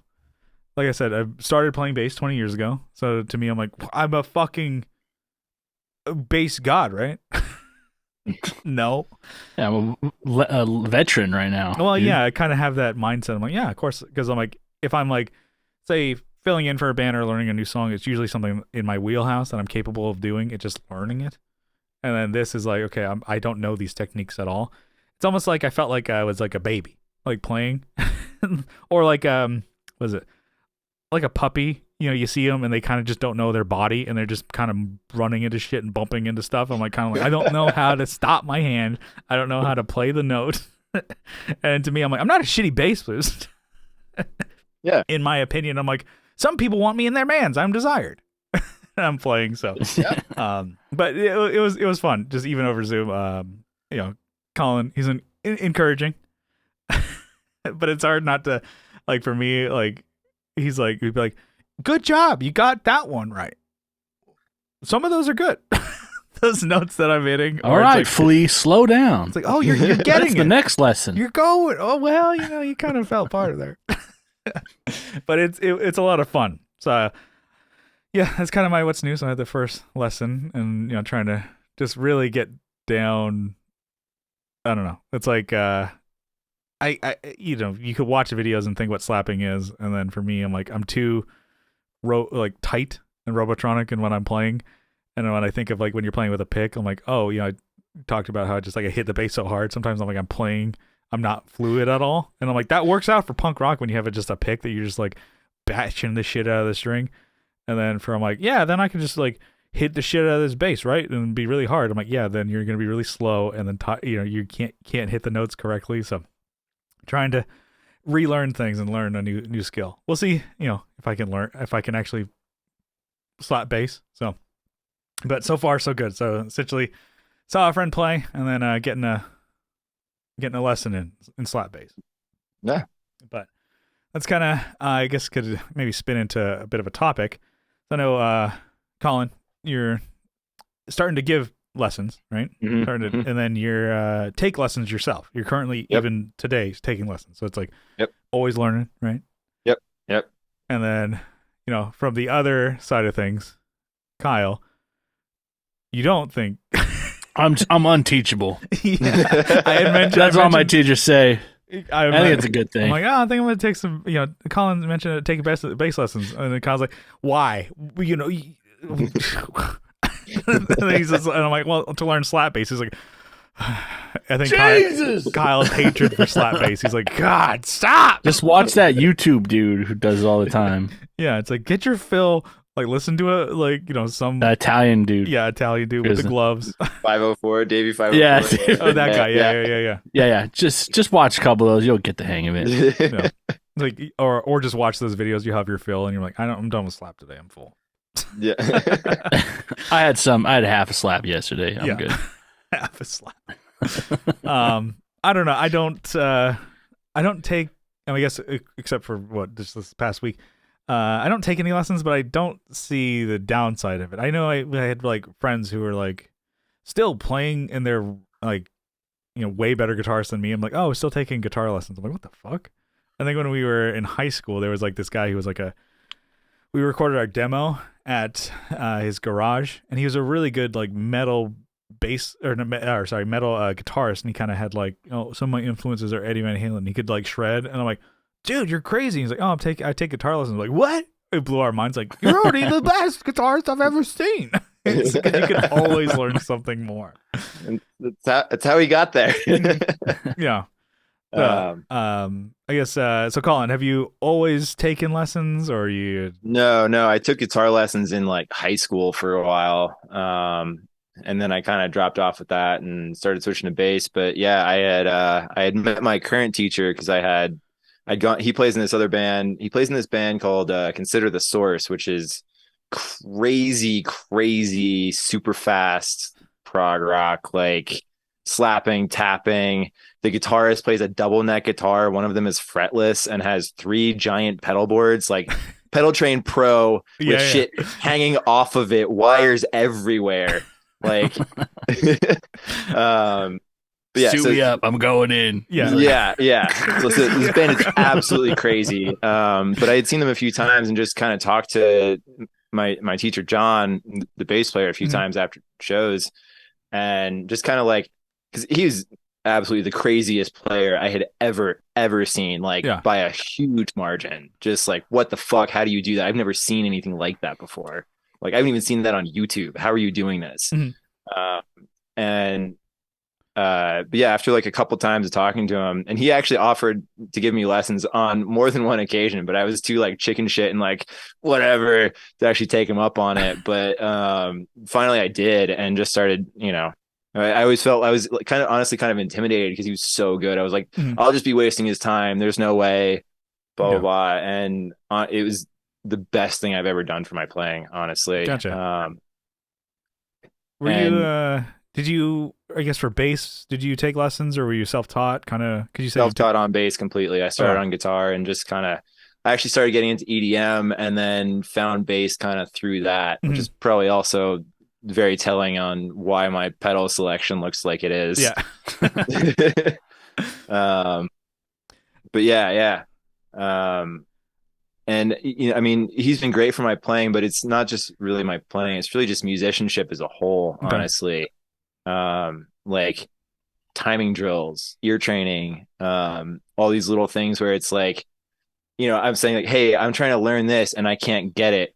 A: like I said, I started playing bass 20 years ago. So to me, I'm like, I'm a fucking bass god, right? No.
B: Yeah, I'm a veteran right now.
A: Well,
B: dude.
A: yeah, I kind of have that mindset. I'm like, yeah, of course. Because I'm like, if I'm like, say, filling in for a band or learning a new song, it's usually something in my wheelhouse that I'm capable of doing. It's just learning it. And then this is like, okay, I don't know these techniques at all. It's almost like I felt like I was like a baby, like playing. Or like, was it? Like a puppy. You see them and they kind of just don't know their body and they're just kind of running into shit and bumping into stuff. I'm like, kind of like, I don't know how to stop my hand. I don't know how to play the note. And to me, I'm like, I'm not a shitty bass player.
C: Yeah.
A: In my opinion, I'm like, some people want me in their bands. I'm desired. I'm playing. So,
C: Yeah.
A: But it was fun. Just even over Zoom, Colin, he's encouraging, but it's hard not to, like, for me, like, he'd be like, good job, you got that one right. Some of those are good. Those notes that I'm hitting.
B: All right,
A: like,
B: Flea, slow down.
A: It's like, oh, you're getting
B: That's
A: it.
B: the next lesson.
A: You're going. Oh well, you kind of fell part of there. But it's a lot of fun. So yeah, that's kind of my what's new. So I had the first lesson, and trying to just really get down. I don't know. It's like I you could watch the videos and think what slapping is, and then for me, I'm like, I'm too tight and robotronic in when I'm playing. And then when I think of like when you're playing with a pick, I'm like, oh, I talked about how I just like I hit the bass so hard. Sometimes I'm like I'm not fluid at all. And I'm like, that works out for punk rock when you have just a pick that you're just like bashing the shit out of the string. And then I'm like, yeah, then I can just like hit the shit out of this bass, right? And be really hard. I'm like, yeah, then you're gonna be really slow, and then you can't hit the notes correctly. So trying to relearn things and learn a new skill. We'll see, if I can actually slap bass. So, but so far so good. So essentially, saw a friend play and then getting a lesson in slap bass.
C: Yeah,
A: but that's kind of I guess could maybe spin into a bit of a topic. I know, Colin, you're starting to give lessons, right? And then you're take lessons yourself. You're currently even today taking lessons, so it's like always learning, right?
C: Yep.
A: And then from the other side of things, Kyle, you don't think
B: I'm unteachable.
A: Yeah, I had mentioned
B: that's all my teachers say. I think it's a good thing.
A: I'm like, I think I'm gonna take some. Colin mentioned taking bass lessons, and then Kyle's like, why? And I'm like, well, to learn slap bass. He's like, I think Kyle's hatred for slap bass. He's like, God, stop!
B: Just watch that YouTube dude who does it all the time.
A: Yeah, it's like, get your fill. Like, listen to some
B: Italian dude.
A: Yeah, Italian dude with the gloves.
C: 504, Davey 504.
B: Yeah.
A: Oh, that guy. Yeah.
B: Just watch a couple of those. You'll get the hang of it.
A: Like, or just watch those videos. You have your fill, and you're like, I'm done with slap today. I'm full.
C: Yeah.
B: I had half a slap yesterday. I'm good.
A: Half a slap. I don't know. I don't take. I guess except for just this past week. I don't take any lessons, but I don't see the downside of it. I know I had like friends who were like still playing and they're like, way better guitarists than me. I'm like, oh, still taking guitar lessons. I'm like, what the fuck? I think when we were in high school, there was like this guy who was like we recorded our demo at his garage, and he was a really good like metal bass metal guitarist, and he kind of had like, some of my influences are Eddie Van Halen. He could like shred, and I'm like, dude, you're crazy. He's like, oh, I take guitar lessons. I'm like, what? It blew our minds. Like, you're already the best guitarist I've ever seen. You can always learn something more.
C: And that's how he got there.
A: Yeah. I guess so. Colin, have you always taken lessons, or you?
C: No. I took guitar lessons in like high school for a while, and then I kind of dropped off with that and started switching to bass. But yeah, I had met my current teacher because he plays in this other band. He plays in this band called Consider the Source, which is crazy, super fast prog rock, like slapping, tapping. The guitarist plays a double neck guitar. One of them is fretless and has 3 giant pedal boards, like Pedal Train Pro with shit hanging off of it, wires everywhere. Like,
B: Suit me up, I'm going in.
C: Yeah. So this band is absolutely crazy. But I had seen them a few times and just kind of talked to my teacher John, the bass player, a few times after shows, and just kind of like, because he was absolutely the craziest player I had ever seen, like by a huge margin. Just like, what the fuck? How do you do that? I've never seen anything like that before. Like, I haven't even seen that on YouTube. How are you doing this? But yeah, after like a couple times of talking to him, and he actually offered to give me lessons on more than one occasion, but I was too like chicken shit and like whatever to actually take him up on it. But finally I did, and just started, I always felt I was kind of intimidated because he was so good. I was like, I'll just be wasting his time. There's no way, blah, blah. And it was the best thing I've ever done for my playing, honestly.
A: Gotcha. Did you, I guess for bass, did you take lessons, or were you self-taught? Could you say
C: self-taught on bass completely? I started on guitar and just I actually started getting into EDM, and then found bass kind of through that, which is probably also very telling on why my pedal selection looks like it is.
A: Yeah.
C: But yeah. And I mean, he's been great for my playing, but it's not just really my playing. It's really just musicianship as a whole, honestly. Like timing drills, ear training, all these little things where it's like, I'm saying like, hey, I'm trying to learn this and I can't get it.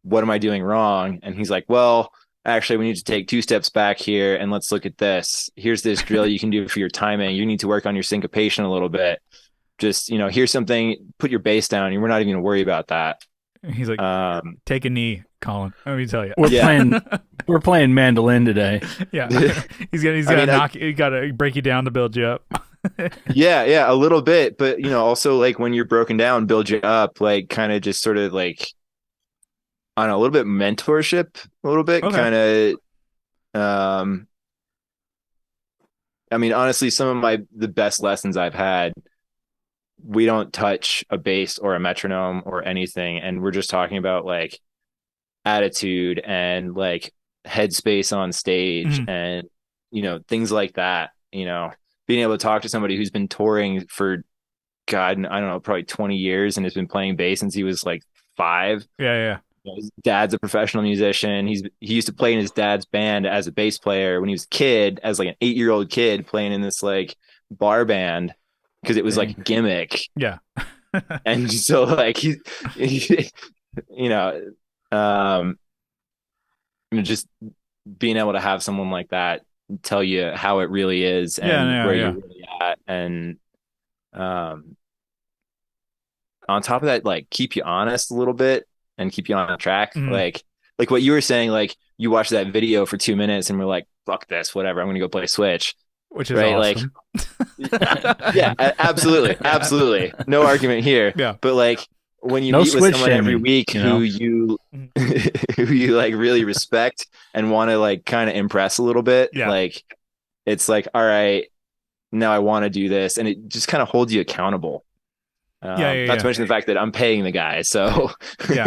C: What am I doing wrong? And he's like, well, actually, we need to take 2 steps back here and let's look at this. Here's this drill you can do for your timing. You need to work on your syncopation a little bit. Just, here's something, put your bass down, and we're not even going to worry about that.
A: He's like, take a knee, Colin. Let me tell you.
B: We're playing mandolin today.
A: Yeah. He's got to break you down to build you up.
C: Yeah, a little bit, but also like when you're broken down, build you up, like kind of just sort of like on a little bit mentorship, a little bit
A: Okay.
C: kind of. I mean, honestly, some of the best lessons I've had, we don't touch a bass or a metronome or anything, and we're just talking about like attitude and like headspace on stage and things like that. Being able to talk to somebody who's been touring for God, I don't know, probably 20 years and has been playing bass since he was like 5.
A: Yeah.
C: His dad's a professional musician. He used to play in his dad's band as a bass player when he was a kid, as like an 8-year-old kid playing in this like bar band because it was like a gimmick.
A: Yeah.
C: And so like he just being able to have someone like that tell you how it really is and where you're really at, and on top of that, like keep you honest a little bit and keep you on track. Like what you were saying, like you watched that video for 2 minutes and we're like, fuck this, whatever, I'm gonna go play Switch,
A: which is
C: right?
A: awesome.
C: Like yeah, absolutely no argument here.
A: Yeah,
C: but like when you meet with someone every week who you like really respect and want to like kind of impress a little bit, like it's like, all right, now I want to do this, and it just kind of holds you accountable. Not to mention the fact that I'm paying the guy, so
A: you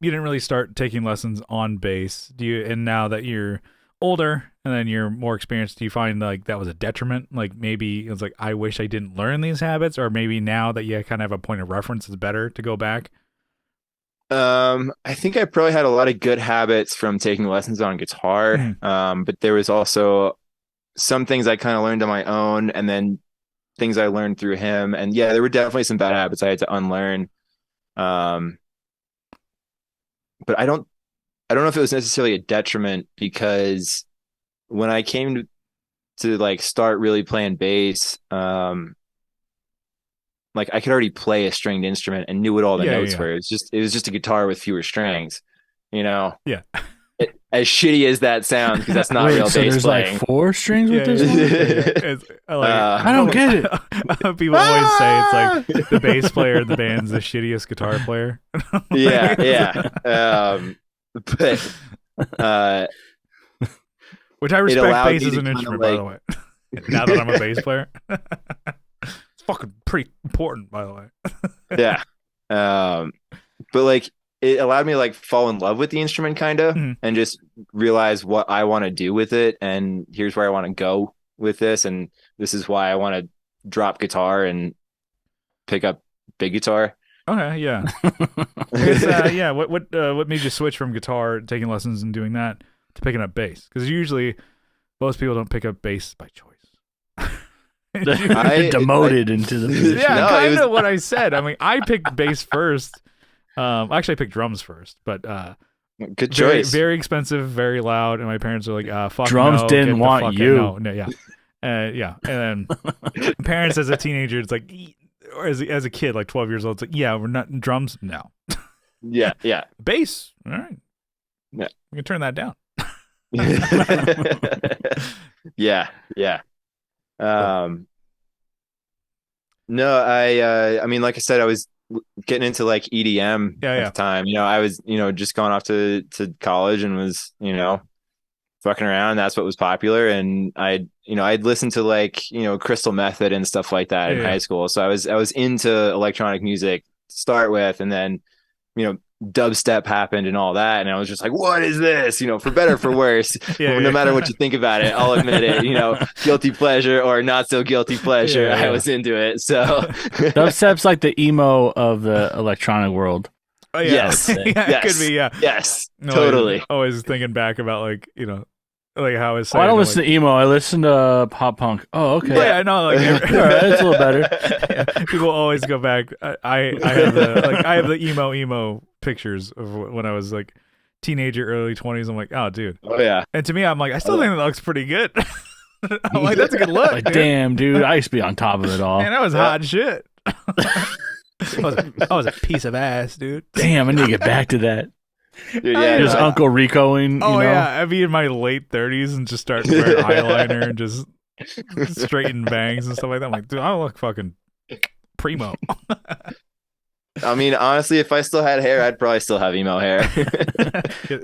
A: didn't really start taking lessons on bass. And now that you're older and then you're more experienced, do you find like that was a detriment? Like maybe it was like, I wish I didn't learn these habits, or maybe now that you kind of have a point of reference, it's better to go back?
C: I think I probably had a lot of good habits from taking lessons on guitar. But there was also some things I kind of learned on my own, and then things I learned through him. And there were definitely some bad habits I had to unlearn. But I don't know if it was necessarily a detriment, because when I came to like start really playing bass, like I could already play a stringed instrument and knew what all the notes were. It was just a guitar with fewer strings,
A: Yeah.
C: As shitty as that sounds, because that's not real bass
B: there's
C: playing.
B: Like 4 strings with this one? I don't get it.
A: People always say it's like the bass player in the band's the shittiest guitar player.
C: But
A: which I respect bass as an instrument, by the way. Now that I'm a bass player. It's fucking pretty important, by the way.
C: But like it allowed me to like fall in love with the instrument kind of, and just realize what I want to do with it, and here's where I want to go with this, and this is why I want to drop guitar and pick up big guitar.
A: Okay, yeah. What made you switch from guitar, taking lessons and doing that, to picking up bass? Because usually most people don't pick up bass by choice.
B: Demoted into the position.
A: Yeah, kind of what I said. I mean, I picked bass first. Actually, I picked drums first, but
C: good choice.
A: Very expensive, very loud, and my parents are like, "Fuck,
B: drums
A: no,
B: didn't want you."
A: No, yeah, and then parents as a teenager, it's like, or as a kid, like 12 years old, it's like, yeah, we're not drums, no.
C: Yeah.
A: Bass, all right.
C: Yeah,
A: we can turn that down.
C: Yeah. No, I mean, like I said, I was getting into like EDM at the time. I was, just gone off to college and was, fucking around. That's what was popular. And I'd listened to like, Crystal Method and stuff like that in high school. So I was into electronic music to start with, and then, dubstep happened and all that, and I was just like, what is this? For better or for worse. No matter what you think about it, I'll admit it. Guilty pleasure or not so guilty pleasure, I was into it. So
B: dubstep's like the emo of the electronic world.
A: Oh, yeah.
C: Yes.
A: It could be.
C: Yes, totally.
A: Always thinking back about like, like how it's.
B: I don't listen to emo. I listen to pop punk. Oh, okay.
A: Yeah, I know. Like,
B: all right, it's a little better.
A: People always go back. I have the emo pictures of when I was like teenager, early 20s. I'm like, oh, dude.
C: Oh yeah.
A: And to me, I'm like, I still think that looks pretty good. I'm like, that's a good look.
B: Like, damn, dude, I used to be on top of it all.
A: Man, that was hot shit. I was a piece of ass, dude.
B: Damn, I need to get back to that.
C: Dude, yeah,
B: Just Uncle Ricoing.
A: Oh
B: you know?
A: yeah, I'd be in my late 30s and just start wearing eyeliner and just straighten bangs and stuff like that. I'm like, dude, I look fucking primo.
C: I mean, honestly, if I still had hair, I'd probably still have emo hair.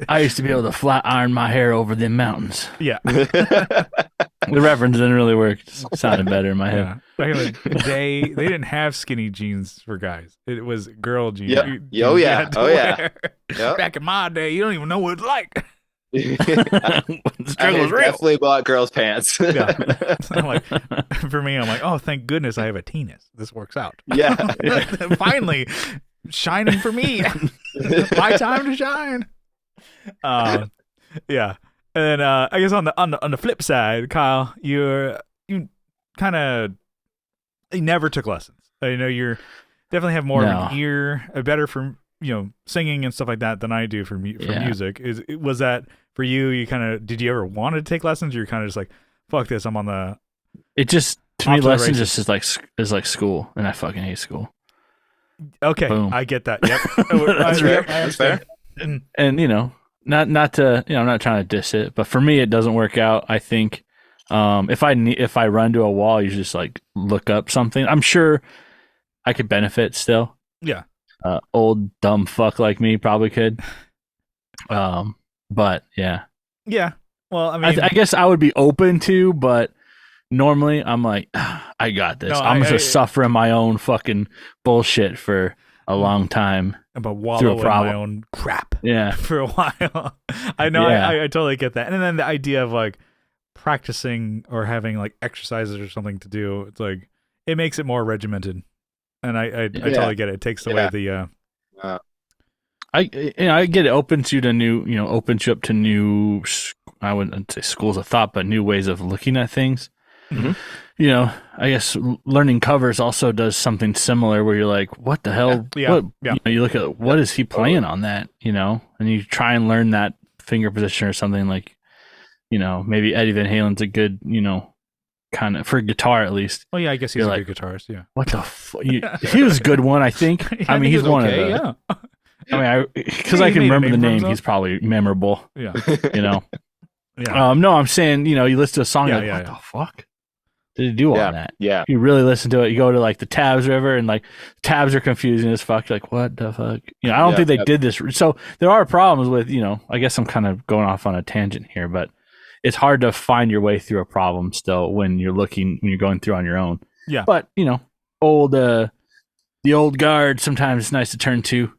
B: I used to be able to flat iron my hair over the mountains.
A: Yeah.
B: The reference didn't really work. It just sounded better in my head.
A: Yeah. Back in the day, they didn't have skinny jeans for guys. It was girl jeans.
C: Yep.
A: You
C: Oh, yeah.
A: had to
C: Oh, yeah.
A: wear.
C: Yep.
A: Back in my day, you don't even know what it's like.
B: The
C: I
B: struggle is real.
C: definitely bought girls' pants.
A: Yeah. I'm like, for me, I'm like, oh, thank goodness I have a penis. This works out.
C: Yeah.
A: Finally, shining for me. My time to shine. Yeah. And then I guess on the flip side, Kyle, you kind of never took lessons. I know you're definitely have more of an ear, better for singing and stuff like that than I do for music. Was that for you? You kind of did you ever want to take lessons? Or you're kind of just like, fuck this, I'm on the.
B: It just to me lessons just is like school, and I fucking hate school.
A: Okay,
B: Boom.
A: I get that. Yep,
C: That's fair. That's fair.
B: And not to I'm not trying to diss it, but for me it doesn't work out. I think if I run to a wall, you just like look up something. I'm sure I could benefit still.
A: Yeah.
B: Old dumb fuck like me probably could. But yeah.
A: Yeah. Well, I mean,
B: I guess I would be open to, but normally I'm like, I got this. I'm just gonna suffer in my own fucking bullshit for a long time.
A: About wallow in my own crap.
B: Yeah.
A: For a while. I know. Yeah. I totally get that. And then the idea of like practicing or having like exercises or something to do, it's like it makes it more regimented. And I totally get it. It takes away the.
B: I get it. Opens you to new. Opens you up to new. I wouldn't say schools of thought, but new ways of looking at things.
A: Mm-hmm.
B: I guess learning covers also does something similar where you're like, what the hell?
A: Yeah.
B: You look at what is he playing on that, and you try and learn that finger position or something like, maybe Eddie Van Halen's a good, kind of for guitar at least.
A: Oh yeah, I guess he's a good guitarist. Yeah.
B: What the fuck? He was a good one, I think. I mean, he's one of the.
A: Yeah.
B: I mean, because I can remember the name, he's probably memorable.
A: Yeah.
B: Yeah. No, I'm saying, you listen to a song, you're like, what the fuck did he do all that?
C: Yeah.
B: You really listen to it. You go to like the Tabs River, and like tabs are confusing as fuck. You're like, what the fuck? I don't think they did this. So there are problems with, I guess I'm kind of going off on a tangent here, but it's hard to find your way through a problem still when you're going through on your own.
A: Yeah.
B: But, the old guard, sometimes it's nice to turn to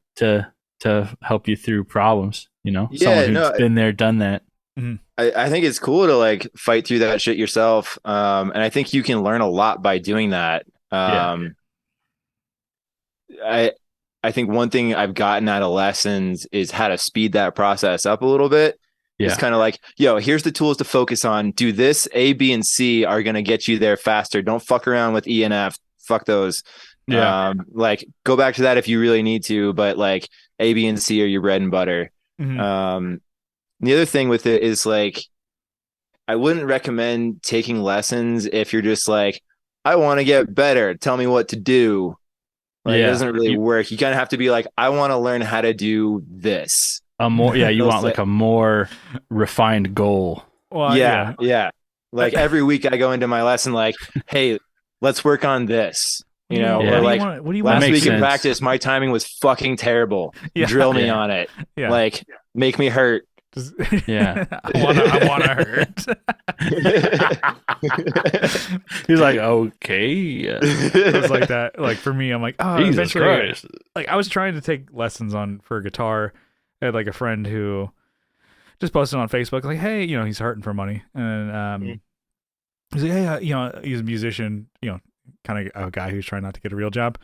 B: help you through problems, someone who's been there, done that.
A: Mm-hmm.
C: I think it's cool to like fight through that shit yourself. And I think you can learn a lot by doing that. I think one thing I've gotten out of lessons is how to speed that process up a little bit. Yeah. It's kind of like, here's the tools to focus on. Do this. A, B, and C are going to get you there faster. Don't fuck around with E and F. Fuck those.
B: Yeah.
C: Like go back to that if you really need to, but like A, B, and C are your bread and butter.
A: Mm-hmm.
C: The other thing with it is like, I wouldn't recommend taking lessons if you're just like, I want to get better. Tell me what to do. Like, it doesn't really work. You kind of have to be like, I want to learn how to do this.
B: You want like a more refined goal.
A: Well,
C: yeah. Like every week I go into my lesson like, hey, let's work on this. Or like
A: what do you
C: last week in practice, my timing was fucking terrible. Drill me on it.
A: Yeah.
C: Like make me hurt.
A: I want to hurt.
B: He's like, okay.
A: It was like that. Like for me, I'm like, oh,
B: Jesus
A: eventually,
B: Christ.
A: like I was trying to take lessons for guitar. I had like a friend who just posted on Facebook, like, hey, he's hurting for money, and he's like, hey, he's a musician, kind of a guy who's trying not to get a real job.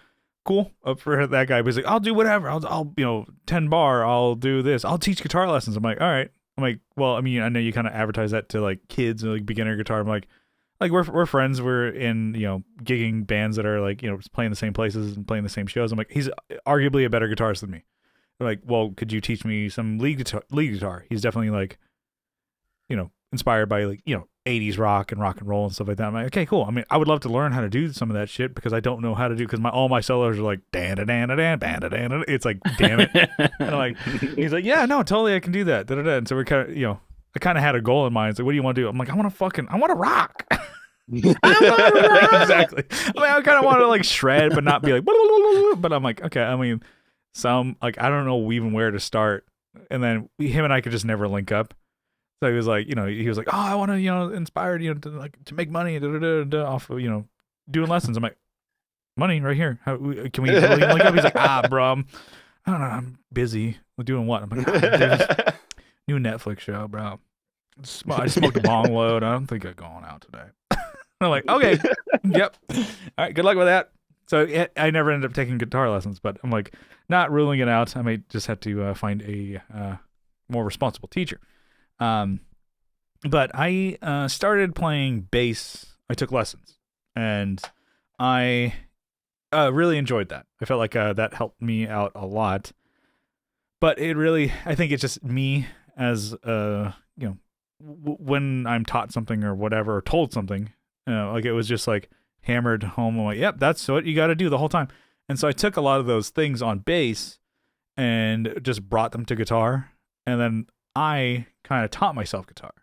A: Cool, up for that guy. But he's like, I'll do whatever. I'll 10 bar. I'll do this. I'll teach guitar lessons. I'm like, all right. I'm like, well, I mean, I know you kind of advertise that to like kids and like beginner guitar. I'm like we're friends. We're in gigging bands that are like playing the same places and playing the same shows. I'm like, he's arguably a better guitarist than me. They're like, well, could you teach me some lead guitar? He's definitely like, inspired by like 80s rock and roll and stuff like that. I'm like, okay, cool. I mean, I would love to learn how to do some of that shit because I don't know how to do, because all my solos are like dan da dan da dan dan da dan. It's like, damn it. And I'm like, he's like, yeah, no, totally, I can do that. Da-da-da. And so we're kind of, I kind of had a goal in mind. It's like, what do you want to do? I'm like, I want to rock. Exactly. I mean, I kind of want to like shred, but not be like, but I'm like, okay. I mean, I don't know even where to start. And then him and I could just never link up. So he was like, he was like, oh, I want to, inspired, to make money off of, doing lessons. I'm like, money right here. How can we link up? He's like, bro, I don't know, I'm busy. Doing what? I'm like, there's new Netflix show, bro. I smoked a bong load. I don't think I'm going out today. I'm like, okay, yep. All right, good luck with that. So I never ended up taking guitar lessons, but I'm like, not ruling it out. I may just have to find a more responsible teacher. But I started playing bass. I took lessons, and I really enjoyed that. I felt like that helped me out a lot. But I think it's just me as when I'm taught something or whatever, or told something, like it was just like hammered home. I'm like, yep, that's what you got to do the whole time. And so I took a lot of those things on bass and just brought them to guitar, and then I kind of taught myself guitar.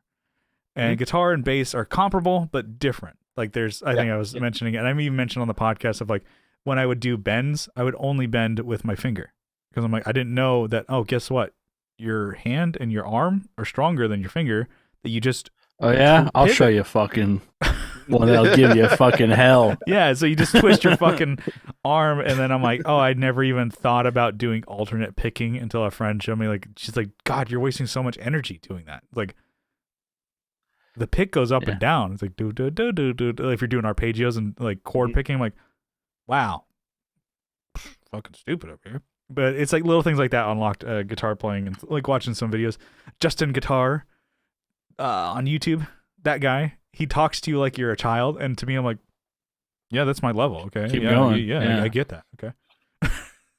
A: And guitar and bass are comparable but different. Like I think I was mentioning it, and I even mentioned on the podcast of like when I would do bends, I would only bend with my finger, because I'm like, I didn't know that. Oh, guess what? Your hand and your arm are stronger than your finger. That you just
B: I'll show you fucking one that'll give you fucking hell.
A: Yeah, so you just twist your fucking arm, and then I'm like, oh, I never even thought about doing alternate picking until a friend showed me. Like, she's like, God, you're wasting so much energy doing that. Like, the pick goes up and down. It's like do do do do do. If you're doing arpeggios and like chord picking, I'm like, wow, fucking stupid over here. But it's like little things like that unlocked guitar playing, and like watching some videos. Justin Guitar on YouTube, that guy, he talks to you like you're a child, and to me, I'm like, yeah, that's my level. Okay,
B: keep going.
A: Yeah, I get that. Okay.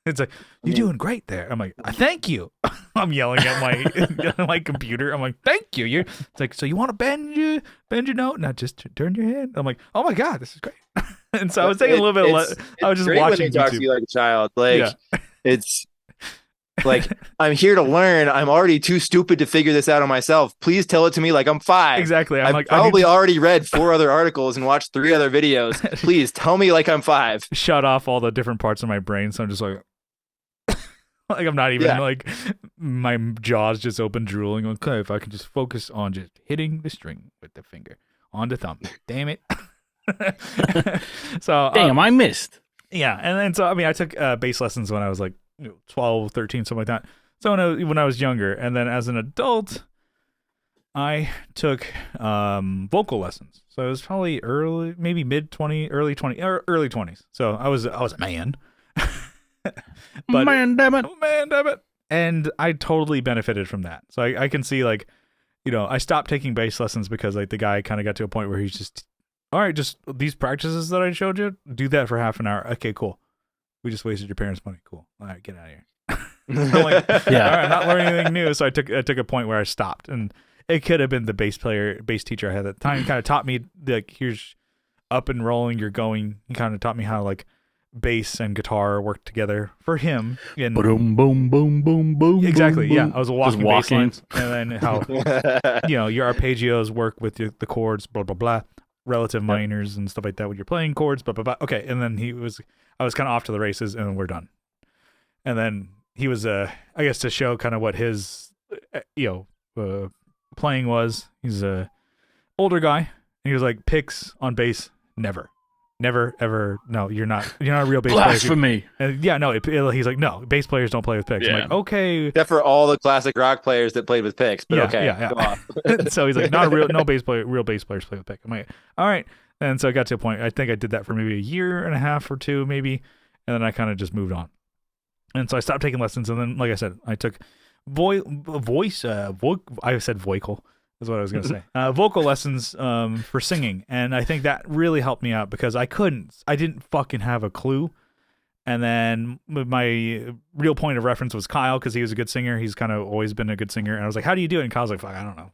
A: It's like, you're doing great there. I'm like, thank you. I'm yelling at my computer. I'm like, thank you. It's like, so you want to bend your note, not just turn your head. I'm like, oh my God, this is great. And so I was taking a little bit. I was just watching.
C: When they talk to you like a child, like it's like, I'm here to learn. I'm already too stupid to figure this out on myself. Please tell it to me like I'm 5.
A: Exactly.
C: I've probably already read 4 other articles and watched 3 other videos. Please tell me like I'm 5.
A: Shut off all the different parts of my brain. So I'm just like. Like, I'm not even like, my jaw's just open, drooling. Okay, if I can just focus on just hitting the string with the finger on the thumb. Damn it. So
B: damn, I missed.
A: Yeah, and then so I mean, I took bass lessons when I was like 12, 13, something like that. So when I was younger, and then as an adult, I took vocal lessons. So it was probably maybe early 20s. So I was a man. But
B: man damn it.
A: And I totally benefited from that. So I can see, like, I stopped taking bass lessons because like the guy kind of got to a point where he's just, all right, just these practices that I showed you, do that for half an hour. Okay, cool. We just wasted your parents' money. Cool. All right, get out of here. I'm like, all right, I'm not learning anything new. So I took a point where I stopped, and it could have been the bass teacher I had at the time. Kind of taught me, like, here's up and rolling, you're going. He kind of taught me how like bass and guitar work together for him. And
B: boom, boom, boom, boom, boom.
A: Exactly.
B: Boom,
A: yeah,
B: boom.
A: I was walking bass lines, and then how your arpeggios work with the chords, blah blah blah, relative minors and stuff like that when you're playing chords, blah blah blah. Okay, and then I was kind of off to the races, and we're done. And then he was I guess to show kind of what his playing was. He's a older guy, and he was like, picks on bass, never ever. No, you're not a real bass player.
B: Blasphemy.
A: And he's like, no, bass players don't play with picks. I'm like, okay,
C: except for all the classic rock players that played with picks. But
A: yeah. So he's like, no bass player, real bass players play with pick. I'm like, all right. And so I got to a point. I think I did that for maybe a year and a half or 2, maybe, and then I kind of just moved on. And so I stopped taking lessons, and then, like I said, I took I said vocal is what I was going to say. Vocal lessons for singing, and I think that really helped me out because I didn't fucking have a clue. And then my real point of reference was Kyle, because he was a good singer. He's kind of always been a good singer. And I was like, how do you do it? And Kyle's like, fuck, I don't know.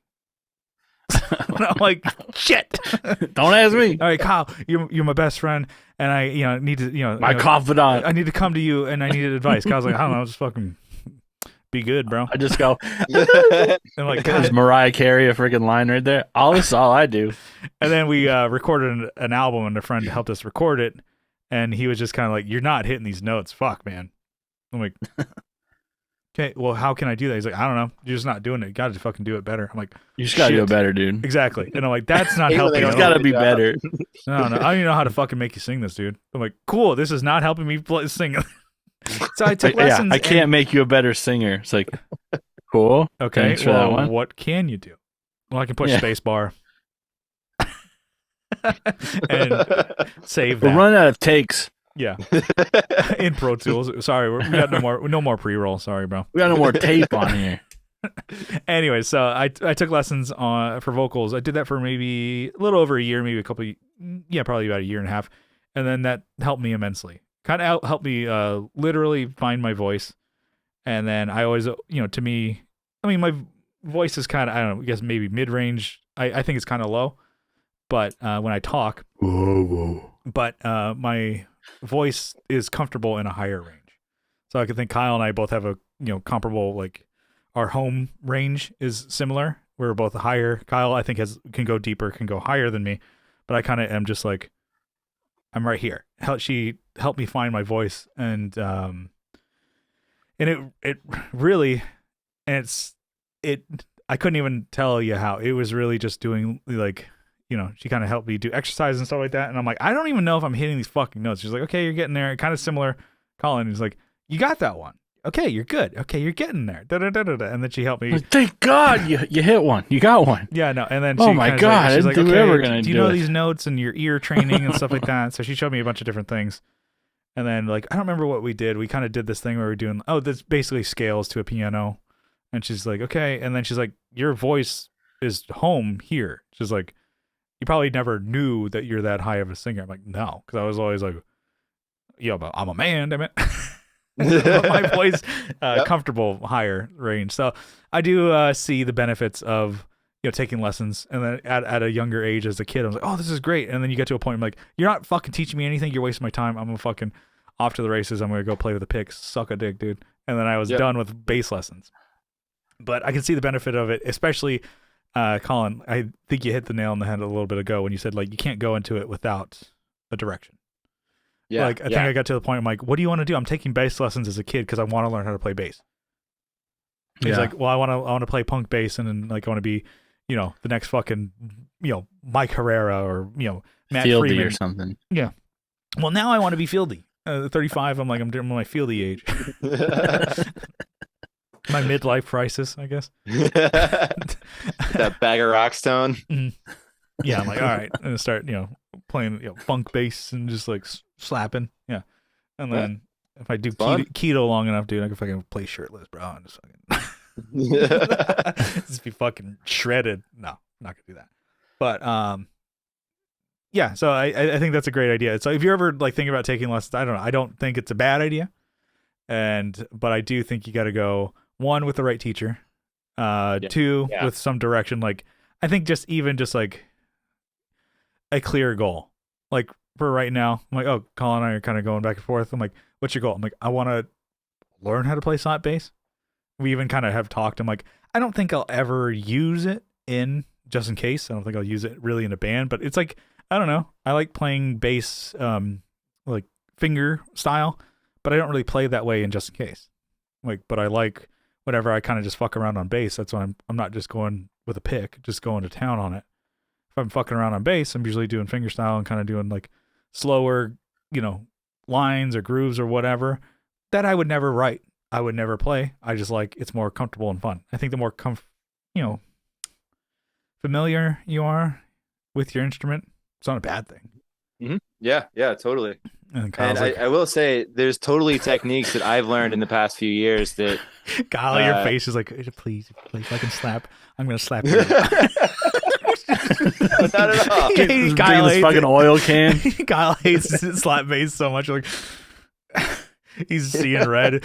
A: And I'm like, shit.
B: Don't ask me.
A: All right, Kyle, you're my best friend, and I need to
B: my confidant.
A: I need to come to you, and I needed advice. Kyle's like, I don't know, just fucking be good, bro.
B: I just go.
A: And like,
B: Is Mariah Carey a freaking line right there? That's all I do.
A: And then we recorded an album, and a friend helped us record it, and he was just kind of like, "You're not hitting these notes, fuck, man." I'm like, okay, well, how can I do that? He's like, I don't know. You're just not doing it. You got to fucking do it better. I'm like,
B: you just got to do it better, dude.
A: Exactly. And I'm like, that's not helping.
B: It's got to be better.
A: No, I don't even know how to fucking make you sing this, dude. I'm like, cool. This is not helping me sing. So I took lessons.
B: I can't make you a better singer. It's like, cool.
A: Okay.
B: Thanks for that one.
A: What can you do? Well, I can push space bar. And save that.
B: We're running out of takes.
A: Yeah. In Pro Tools. Sorry, we got no more pre-roll. Sorry, bro.
B: We got no more tape on here.
A: Anyway, so I took lessons for vocals. I did that for maybe a little over a year, maybe probably about a year and a half. And then that helped me immensely. Kind of helped me literally find my voice. And then I always, to me, I mean, my voice is kind of, I don't know, I guess maybe mid-range. I think it's kind of low. But when I talk, but my voice is comfortable in a higher range. So I could think Kyle and I both have a comparable, like our home range is similar. We're both higher. Kyle I think can go deeper, can go higher than me, but I kind of am just like, I'm right here. She helped me find my voice, and it really, and I couldn't even tell you how. It was really just doing like, she kind of helped me do exercise and stuff like that. And I'm like, I don't even know if I'm hitting these fucking notes. She's like, okay, you're getting there. Kind of similar. Colin is like, you got that one. Okay, you're good. Okay, you're getting there. Da-da-da-da-da. And then she helped me.
B: Thank God you hit one. You got one.
A: Yeah, no. And then
B: oh my God,
A: she's like, okay, do you know
B: it?
A: these notes and your ear training and stuff like that? So she showed me a bunch of different things. And then like, I don't remember what we did. We kind of did this thing where we were doing, this basically scales to a piano. And she's like, okay. And then she's like, your voice is home here. She's like, you probably never knew that you're that high of a singer. I'm like, no, because I was always like, but I'm a man, damn it. My voice, comfortable, higher range. So I do see the benefits of taking lessons. And then at a younger age as a kid, I was like, oh, this is great. And then you get to a point where I'm like, you're not fucking teaching me anything. You're wasting my time. I'm fucking off to the races. I'm gonna go play with the picks. Suck a dick, dude. And then I was done with bass lessons. But I can see the benefit of it, especially. Colin, I think you hit the nail on the head a little bit ago when you said like you can't go into it without a direction. Yeah, like I think I got to the point. I'm like, what do you want to do? I'm taking bass lessons as a kid because I want to learn how to play bass. He's like, well, I want to play punk bass, and then like I want to be, the next fucking, Mike Herrera or Matt
B: Fieldy
A: Freeman
B: or something.
A: Yeah. Well, now I want to be Fieldy. 35. I'm like, I'm doing my Fieldy age. My midlife crisis, I guess.
C: That bag of rocks tone.
A: Mm-hmm. Yeah, I'm like, all right, I'm gonna start, playing, funk bass and just like slapping. Yeah, and then if I do keto long enough, dude, I can fucking play shirtless, bro, and just fucking just be fucking shredded. No, I'm not gonna do that. But yeah, so I think that's a great idea. So if you're ever like thinking about taking lessons, I don't know. I don't think it's a bad idea, but I do think you got to go. One, with the right teacher. Two, with some direction. Like, I think just like a clear goal. Like, for right now, I'm like, oh, Colin and I are kind of going back and forth. I'm like, what's your goal? I'm like, I want to learn how to play slap bass. We even kind of have talked. I'm like, I don't think I'll ever use it just in case. I don't think I'll use it really in a band. But it's like, I don't know. I like playing bass, like finger style. But I don't really play that way in just in case. Like, but I like... whenever I kind of just fuck around on bass, that's when I'm not just going with a pick, just going to town on it. If I'm fucking around on bass, I'm usually doing fingerstyle and kind of doing like slower, lines or grooves or whatever that I would never write. I would never play. I just like, it's more comfortable and fun. I think the more familiar you are with your instrument, it's not a bad thing.
C: Mm-hmm. Yeah, totally.
A: And
C: I will say, there's totally techniques that I've learned in the past few years that.
A: Kyle, your face is like, please, if I can slap, I'm gonna slap you.
C: Not at all.
A: Kyle
B: hates fucking oil can.
A: Kyle hates slap bass so much. Like he's seeing red.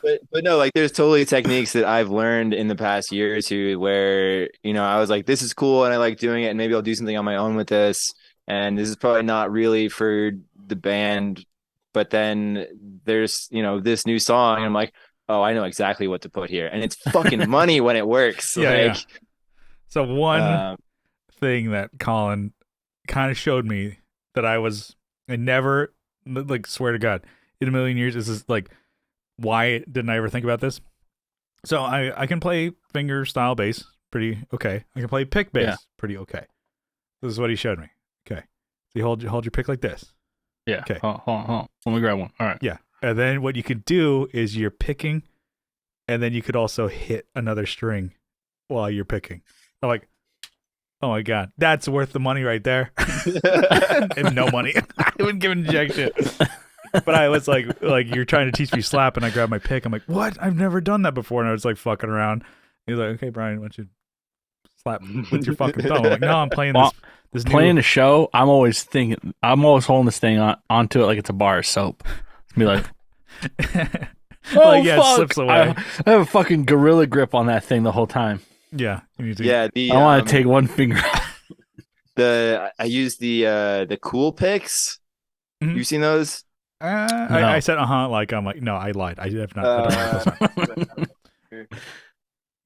C: But no, like there's totally techniques that I've learned in the past year or two where, I was like, this is cool and I like doing it and maybe I'll do something on my own with this. And this is probably not really for the band. But then there's, this new song and I'm like, oh, I know exactly what to put here. And it's fucking money when it works.
A: Yeah. So one thing that Colin kind of showed me that I never, like, swear to God, in a million years, this is like, why didn't I ever think about this? So I can play finger style bass pretty okay. I can play pick bass pretty okay. This is what he showed me. Okay. So you hold your pick like this.
B: Yeah.
A: Okay.
B: Hold on. Let me grab one. All right.
A: Yeah. And then what you could do is you're picking, and then you could also hit another string while you're picking. I'm like, oh my God, that's worth the money right there. And no money. I haven't given jack shit. But I was like you're trying to teach me slap, and I grabbed my pick. I'm like, what? I've never done that before. And I was like fucking around. He's like, okay, Brian, why don't you slap with your fucking thumb? I'm like, no, I'm playing this
B: playing a show. I'm always holding this thing onto it like it's a bar of soap. Be like,
A: fuck. It slips away.
B: I have a fucking gorilla grip on that thing the whole time.
A: Yeah, you need to.
C: Yeah,
B: I want to take one finger.
C: I use the cool picks.
A: Mm-hmm.
C: You seen those?
A: No. I said like I'm like, no, I lied. I have not. I don't like this.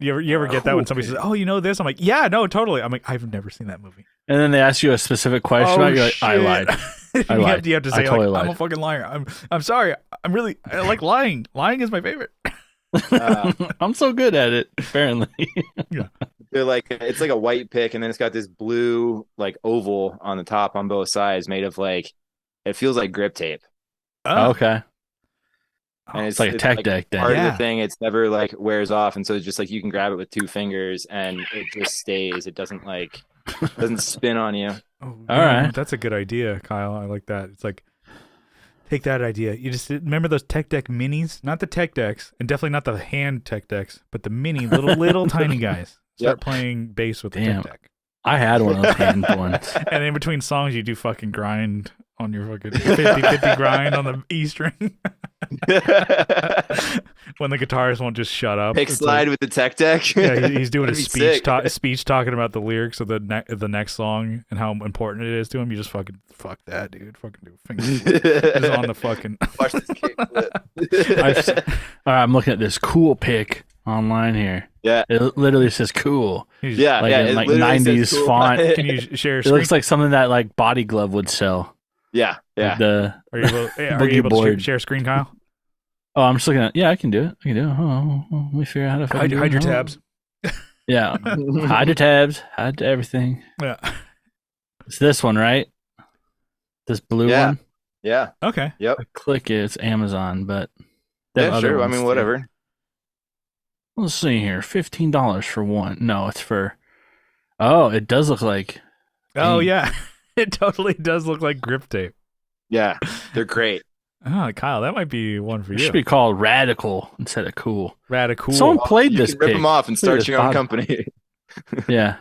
A: You ever get that when somebody says, oh, you know this? I'm like, yeah, no, totally. I'm like, I've never seen that movie.
B: And then they ask you a specific question about it, you're like, I lied. I lied.
A: You have to say,
B: totally
A: like, I'm a fucking liar. I'm sorry. I like lying. Lying is my favorite.
B: I'm so good at it, apparently.
A: Yeah.
C: They're like, it's like a white pick, and then it's got this blue like oval on the top on both sides, made of like, it feels like grip tape.
B: Oh, okay.
C: And
B: it's like a tech deck then.
C: Part of the thing, it's never like wears off, and so it's just like you can grab it with two fingers and it just stays. It doesn't spin on you.
A: Oh,
B: all right,
A: that's a good idea, Kyle. I like that. It's like, take that idea. You just remember those tech deck minis, not the tech decks, and definitely not the hand tech decks, but the mini little tiny guys. Start playing bass with the tech deck.
B: I had one of those hand ones.
A: And in between songs, you do fucking grind on your fucking 50-50 grind on the E string. When the guitarist won't just shut up.
C: Pick slide with the tech deck.
A: Yeah, he's doing a speech talking about the lyrics of the next song and how important it is to him. You just fucking fuck that, dude. Fucking do fingers. Just on the fucking.
C: Watch this kick flip.
B: I'm looking at this cool pick online here.
C: Yeah,
B: it literally says cool.
C: Yeah,
B: like
C: in
B: like 90s
C: cool
B: font.
A: Can you share?
B: It looks like something that like Body Glove would sell.
C: Yeah.
B: Like
A: are you able to share screen, Kyle?
B: Oh, I'm just looking at. Yeah, I can do it. Let me figure out how to
A: hide your tabs.
B: Yeah, hide your tabs. Hide everything.
A: Yeah,
B: it's this one, right? This blue one.
C: Yeah.
A: Okay.
C: Yep.
B: I click it. It's Amazon, but
C: yeah, sure. I mean, whatever.
B: Let's see here. $15 for one. No, it's for. Oh, it does look like.
A: Oh yeah, it totally does look like grip tape.
C: Yeah, they're great.
A: Oh, Kyle, that might be one for you.
B: It should be called Radical instead of Cool.
A: Radical.
B: Someone played
C: you
B: this.
C: Can rip them off and start your own company.
B: Yeah.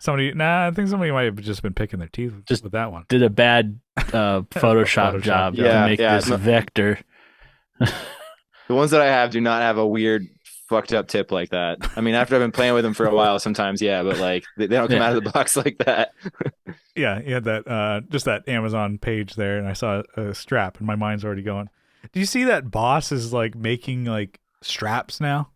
A: I think somebody might have just been picking their teeth just with that one.
B: Did a bad Photoshop job to make this vector.
C: The ones that I have do not have a weird fucked up tip like that. I mean, after I've been playing with them for a while, sometimes, but like they don't come out of the box like that.
A: Yeah, you had that just that Amazon page there, and I saw a strap, and my mind's already going. Do you see that Boss is like making like straps now?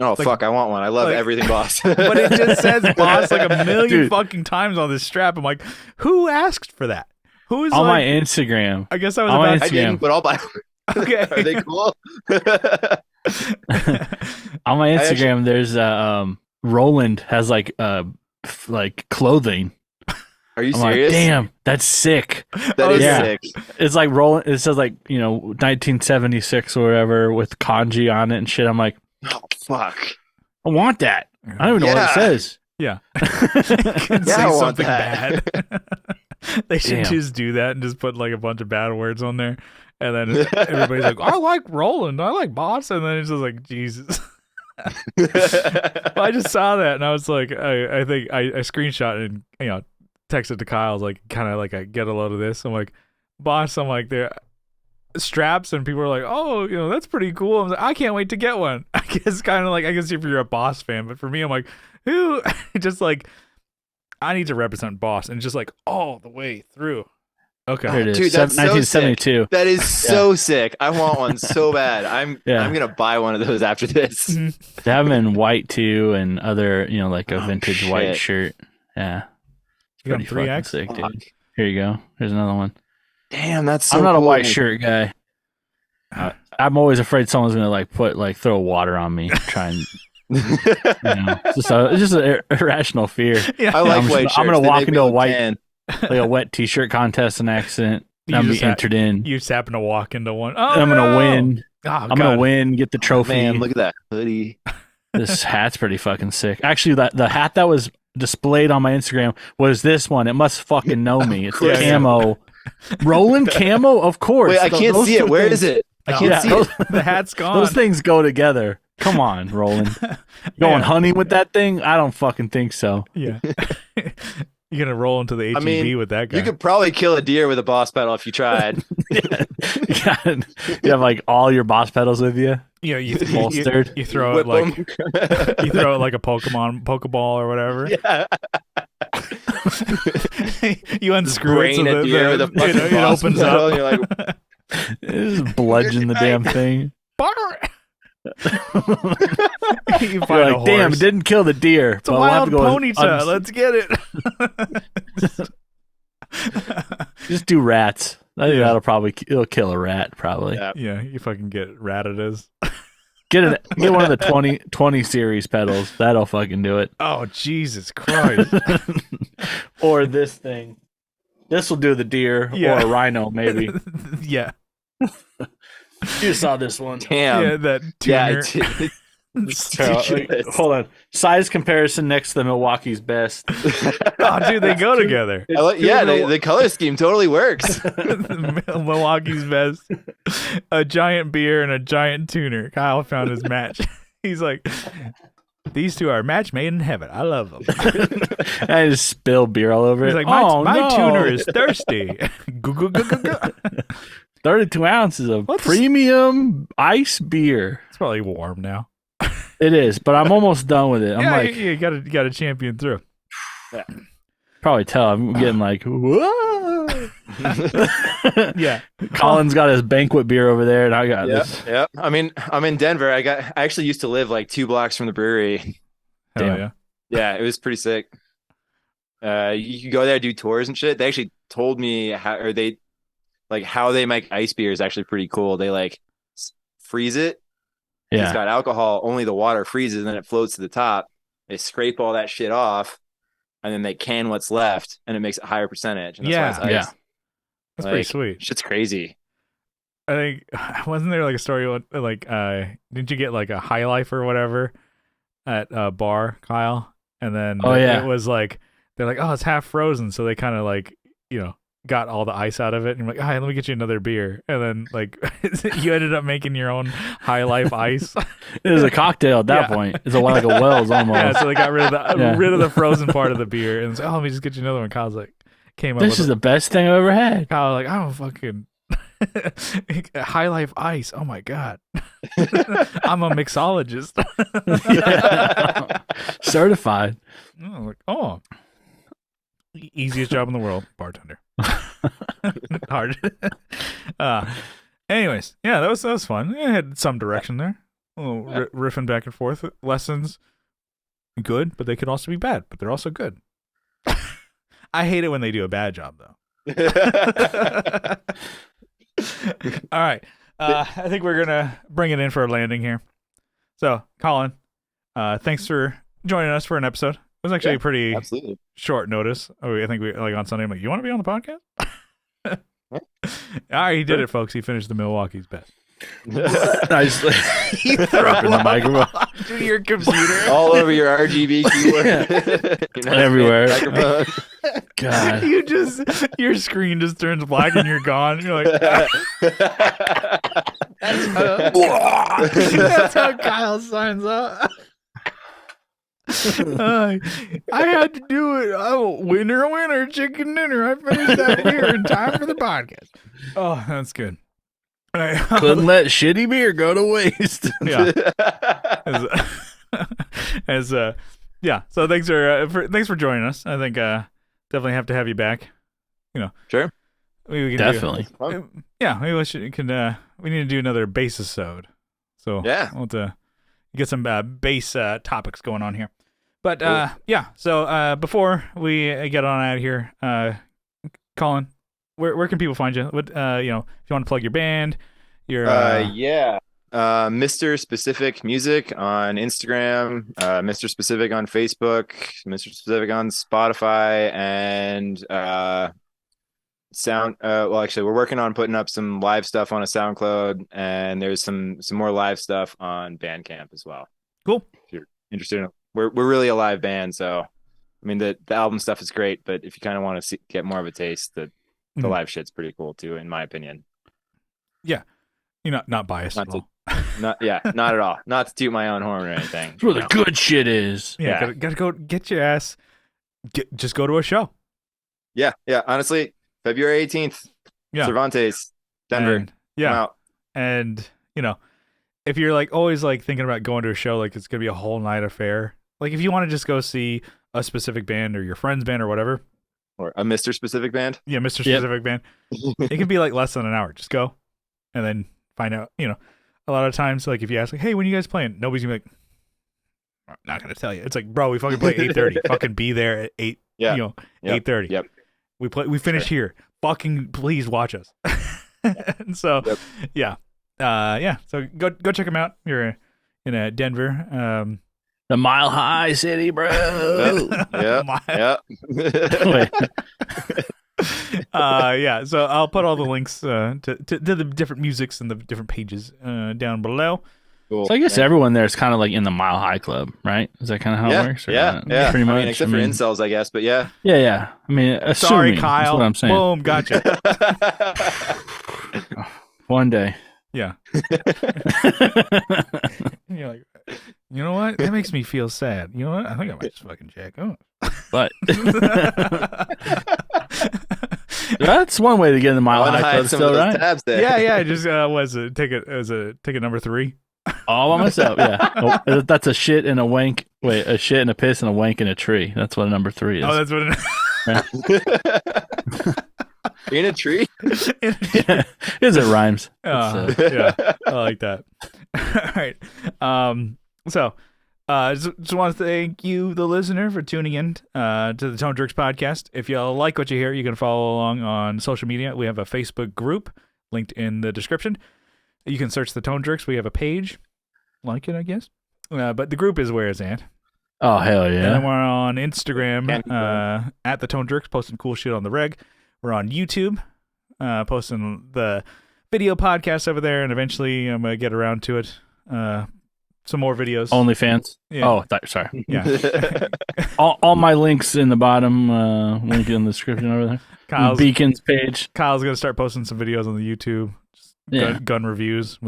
C: Oh, like, fuck, I want one. I love everything Boss.
A: But it just says Boss like a million fucking times on this strap. I'm like, who asked for that? Who's
B: on my Instagram?
A: I guess I was
C: about. I didn't, but I'll buy.
A: Okay,
C: are they cool?
B: On my Instagram, there's Roland has like clothing.
C: Are you serious?
B: Like, damn, that's sick.
C: That is sick.
B: It's like Roland. It says like 1976 or whatever with kanji on it and shit. I'm like,
C: oh fuck,
B: I want that. I don't even know what it says.
A: Yeah, say something bad. They should
B: Damn.
A: just do that and just put like a bunch of bad words on there. And then everybody's like, I like Roland. I like Boss. And then it's just like, Jesus. I just saw that and I was like, I think I screenshot and, texted to Kyle. I was like, kind of like, I get a load of this. I'm like, Boss, I'm like, straps, and people are like, "Oh, that's pretty cool." I'm like, I can't wait to get one. I guess kind of like, I guess if you're a Boss fan, but for me, I'm like, who? Just like, I need to represent Boss, and just like all the way through. Okay,
B: Here it is.
C: Dude, that's
B: 1972.
C: That is so sick. I want one so bad. I'm gonna buy one of those after this.
B: They have them in white too, and other, like a vintage white shirt. Yeah, it's
A: You got
B: pretty fucking
A: 3X?
B: sick, dude. Here you go. Here's another one.
C: Damn, that's so
B: I'm not
C: cool.
B: a white shirt guy. I'm always afraid someone's gonna throw water on me. Try and it's just an irrational fear.
A: Yeah.
C: I like white shirts.
B: I'm gonna
C: They
B: walk
C: make me
B: into a
C: look
B: white
C: tan.
B: like a wet t-shirt contest and accident. I'm gonna be entered in.
A: You just happen to walk into one. Oh,
B: I'm gonna win.
A: Oh,
B: I'm gonna win. Get the trophy.
C: Man, look at that hoodie.
B: This hat's pretty fucking sick. Actually, the hat that was displayed on my Instagram was this one. It must fucking know me. It's the camo. Roland camo, of course.
C: Wait, I can't see it. Where is it? I can't see it.
A: The hat's gone.
B: Those things go together. Come on, Roland. Going hunting with that thing? I don't fucking think so.
A: Yeah. You're gonna roll into the HEB with that guy.
C: You could probably kill a deer with a boss pedal if you tried.
B: You have like all your boss pedals with you.
A: You
B: bolstered.
A: You throw it like you throw it like a Pokeball or whatever.
C: Yeah.
A: You unscrew it so that it opens up.
C: And you're like,
B: just bludgeon the damn thing.
A: You
B: You're like, damn, it didn't kill the deer.
A: It's a wild ponytail. Let's get it.
B: Just do rats. I think it'll kill a rat probably.
A: Yeah, you fucking get ratatas.
B: Get one of the 20 series pedals. That'll fucking do it.
A: Oh, Jesus Christ.
B: Or this thing. This will do the deer or a rhino maybe.
A: Yeah.
B: You saw this one.
C: Damn.
A: Yeah, that tuner.
B: Hold on. Size comparison next to Milwaukee's best.
A: Oh, dude, they go together.
C: The color scheme totally works.
A: Milwaukee's best. A giant beer and a giant tuner. Kyle found his match. He's like, these two are a match made in heaven. I love them.
B: I just spill beer all over it.
A: He's like, my tuner is thirsty.
B: 32 ounces of premium ice beer.
A: It's probably warm now.
B: It is, but I'm almost done with it. I'm like,
A: you got to champion through.
C: Yeah.
B: Probably tell I'm getting like, whoa.
A: Yeah.
B: Colin's got his banquet beer over there, and I got this.
C: Yeah. I mean, I'm in Denver. I actually used to live like 2 blocks from the brewery.
A: Hell yeah.
C: Yeah, it was pretty sick. You could go there, do tours and shit. They actually told me how they make ice beer is actually pretty cool. They like freeze it.
B: Yeah.
C: It's got alcohol, only the water freezes and then it floats to the top. They scrape all that shit off and then they can what's left and it makes it higher percentage. And that's why it's ice.
A: That's pretty sweet.
C: Shit's crazy.
A: I think, wasn't there like a story like didn't you get like a High Life or whatever at a bar, Kyle? And then it was like they're like, oh, it's half frozen, so they kind of like, got all the ice out of it, and you're like, all right, let me get you another beer. And then like you ended up making your own High Life ice.
B: It was a cocktail at that point. It's like a Wells almost.
A: Yeah, so they got rid of the frozen part of the beer, and it's like, oh, let me just get you another one. Kyle's like,
B: this is the best thing I've ever had.
A: Kyle like, I'm fucking High Life ice. Oh my god. I'm a mixologist.
B: Certified.
A: Oh, easiest job in the world, bartender. Hard. Anyways, yeah, that was fun. It had some direction there. A little riffing back and forth. Lessons, good, but they could also be bad. But they're also good. I hate it when they do a bad job, though. All right, I think we're gonna bring it in for a landing here. So, Colin, thanks for joining us for an episode. It was actually a pretty short notice. I think we on Sunday. I'm like, you want to be on the podcast? All right, he did it, folks. He finished the Milwaukee's best.
B: Nicely.
A: You throw up in the microphone to your computer,
C: all over your RGB keyboard,
B: everywhere. God,
A: your screen just turns black and you're gone. You're like, that's how Kyle signs up. I had to do it. Oh, winner, chicken dinner. I finished that beer in time for the podcast. Oh, that's good.
B: Couldn't let shitty beer go to waste.
A: Yeah. Yeah. So thanks for joining us. I think definitely have to have you back.
C: Sure.
A: We can
B: Definitely.
A: Maybe we need to do another bass episode. So
C: Yeah.
A: we'll have to get some bass topics going on here. But so before we get on out of here, Colin, where can people find you? What if you want to plug your band, your
C: Mr. Specific Music on Instagram, Mr. Specific on Facebook, Mr. Specific on Spotify, and actually we're working on putting up some live stuff on a SoundCloud, and there's some more live stuff on Bandcamp as well.
A: Cool.
C: If you're interested in we're really a live band, so I mean the album stuff is great, but if you kind of want to get more of a taste, the live shit's pretty cool too, in my opinion.
A: Yeah. You're not biased at all.
C: Not at all. Not to toot my own horn or anything.
B: That's where the good shit is.
A: Yeah. Gotta go get your ass. Just go to a show.
C: Yeah. Honestly, February 18th.
A: Yeah.
C: Cervantes, Denver.
A: And, and if you're always thinking about going to a show, it's gonna be a whole night affair. If you want to just go see a specific band or your friend's band or whatever,
C: or a Mr. Specific band.
A: Yeah, Mr. Specific band. It can be less than an hour. Just go, and then find out. A lot of times, if you ask, hey, when are you guys playing? Nobody's gonna be I'm not gonna tell you. It's bro, we fucking play 8:30. Fucking be there at 8.
C: Yeah.
A: 8:30.
C: Yep.
A: We finish here. Fucking please watch us. And so, So go check them out. You're in Denver.
B: The Mile High City, bro.
C: Yeah.
A: So I'll put all the links to the different musics and the different pages down below.
C: Cool.
B: So I guess everyone there is kind of in the Mile High Club, right? Is that kind of how it works?
C: Yeah.
B: Pretty much.
C: Except for incels, I guess, but yeah.
B: Yeah. I mean,
A: sorry,
B: assuming,
A: Kyle.
B: that's what I'm saying.
A: Boom, gotcha.
B: One day.
A: Yeah. You're you know what? That makes me feel sad. You know what? I think I might just fucking jack off.
B: But that's one way to get in the Mile High Club, still, right?
A: Yeah. Just was it ticket number 3?
B: All by myself. Yeah. Oh, that's a shit and a wank. Wait, a shit and a piss and a wank in a tree. That's what number 3 is.
A: Oh, that's what it is.
C: In a tree?
B: Yeah. It rhymes.
A: Yeah, I like that. All right. So, just want to thank you, the listener, for tuning in to the Tone Jerks podcast. If you like what you hear, you can follow along on social media. We have a Facebook group linked in the description. You can search the Tone Jerks. We have a page, like it, I guess. But the group is where it's at.
B: Oh, hell yeah.
A: And then we're on Instagram at the Tone Jerks, posting cool shit on the reg. We're on YouTube, posting the video podcast over there, and eventually I'm going to get around to it. Some more videos.
B: OnlyFans?
A: Yeah.
B: Oh, sorry.
A: Yeah.
B: all my links in the bottom, link in the description over there. Beacons page.
A: Kyle's going to start posting some videos on the YouTube. Gun reviews.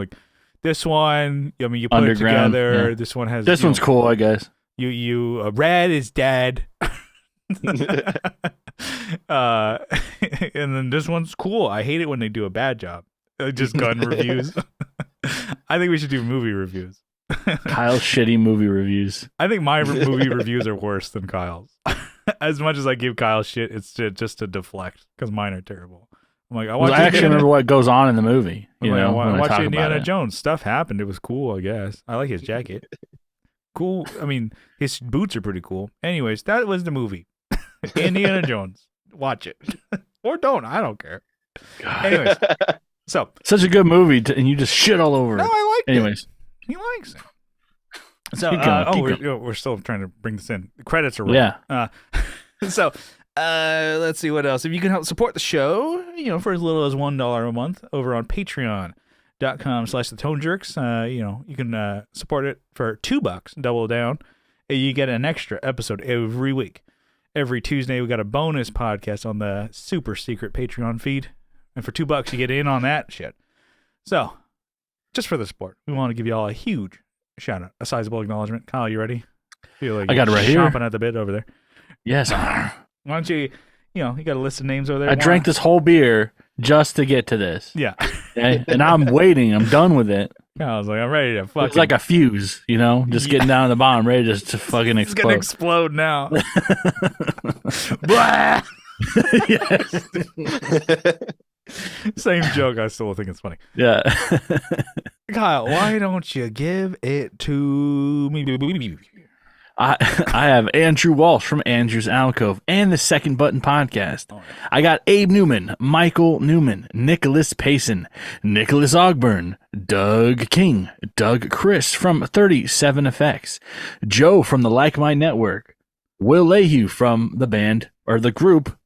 A: This one, you put it together. Yeah. This one has...
B: This one's cool, I guess.
A: Red is dead. And then this one's cool. I hate it when they do a bad job. Just gun reviews. I think we should do movie reviews.
B: Kyle's shitty movie reviews.
A: I think my movie reviews are worse than Kyle's. As much as I give Kyle shit, it's just to deflect because mine are terrible. I'm I
B: actually remember what goes on in the movie. I
A: watched Indiana Jones. Stuff happened. It was cool, I guess. I like his jacket. Cool. I mean, his boots are pretty cool. Anyways, that was the movie. Indiana Jones. Watch it. Or don't. I don't care. God. Anyways. So.
B: Such a good movie, and you just shit all over it.
A: No, I like it.
B: Anyways.
A: He likes it. So, we're still trying to bring this in. The credits are right.
B: Yeah.
A: So, let's see what else. If you can help support the show, for as little as $1 a month over on patreon.com/thetonejerks, you can support it for $2, double down. You get an extra episode every week. Every Tuesday, we got a bonus podcast on the super secret Patreon feed. And for $2, you get in on that shit. So, just for the support, we want to give you all a huge shout out, a sizable acknowledgement. Kyle, you ready? Feel like
B: I got it right here.
A: Chomping at the bit over there.
B: Yes.
A: Why don't you got a list of names over there.
B: I drank this whole beer just to get to this.
A: Yeah.
B: Okay? And I'm waiting. I'm done with it.
A: I was like, I'm ready to fucking.
B: It's like a fuse, just getting down to the bottom, ready to fucking
A: It's
B: explode.
A: gonna explode now. Blah! Same joke. I still think it's funny.
B: Yeah.
A: Kyle, why don't you give it to me?
B: I have Andrew Walsh from Andrew's Alcove and the Second Button Podcast.
A: Oh, yeah.
B: I got Abe Newman, Michael Newman, Nicholas Payson, Nicholas Ogburn, Doug King, Doug Chris from 37 Effects, Joe from the Like Mind Network, Will Lehue from the band or the group,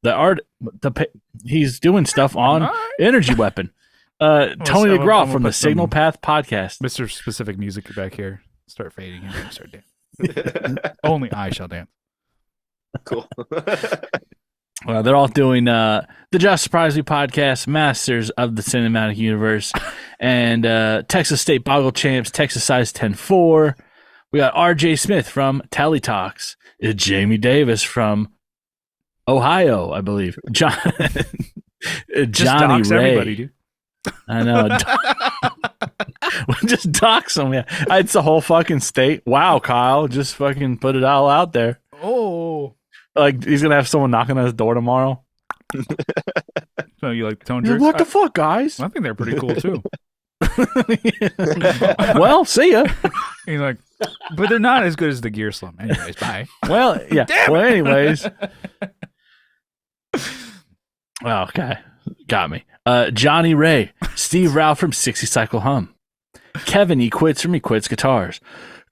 B: he's doing stuff on Energy Weapon. Tony DeGraw from the Signal Path Podcast.
A: Mr. Specific music back here. Start fading and start dancing. Only I shall dance.
C: Cool.
B: They're all doing the Just Surprise Me podcast, Masters of the Cinematic Universe, and Texas State Boggle Champs, Texas Size 10-4. We got RJ Smith from Tally Talks, Jamie Davis from Ohio, I believe. Johnny Ray.
A: Everybody, dude.
B: I know. Just dox them. Yeah, it's the whole fucking state. Wow, Kyle, just fucking put it all out there.
A: Oh,
B: like he's gonna have someone knocking on his door tomorrow.
A: So you like tone jerks?
B: What the fuck, guys?
A: I think they're pretty cool too.
B: Well, see ya.
A: He's like, but they're not as good as the Gear Slum. Anyways, bye.
B: Well, yeah. Well, anyways. Well, okay. Got me. Johnny Ray, Steve Rao from 60 Cycle Hum, Kevin E. Quits from He Quits Guitars,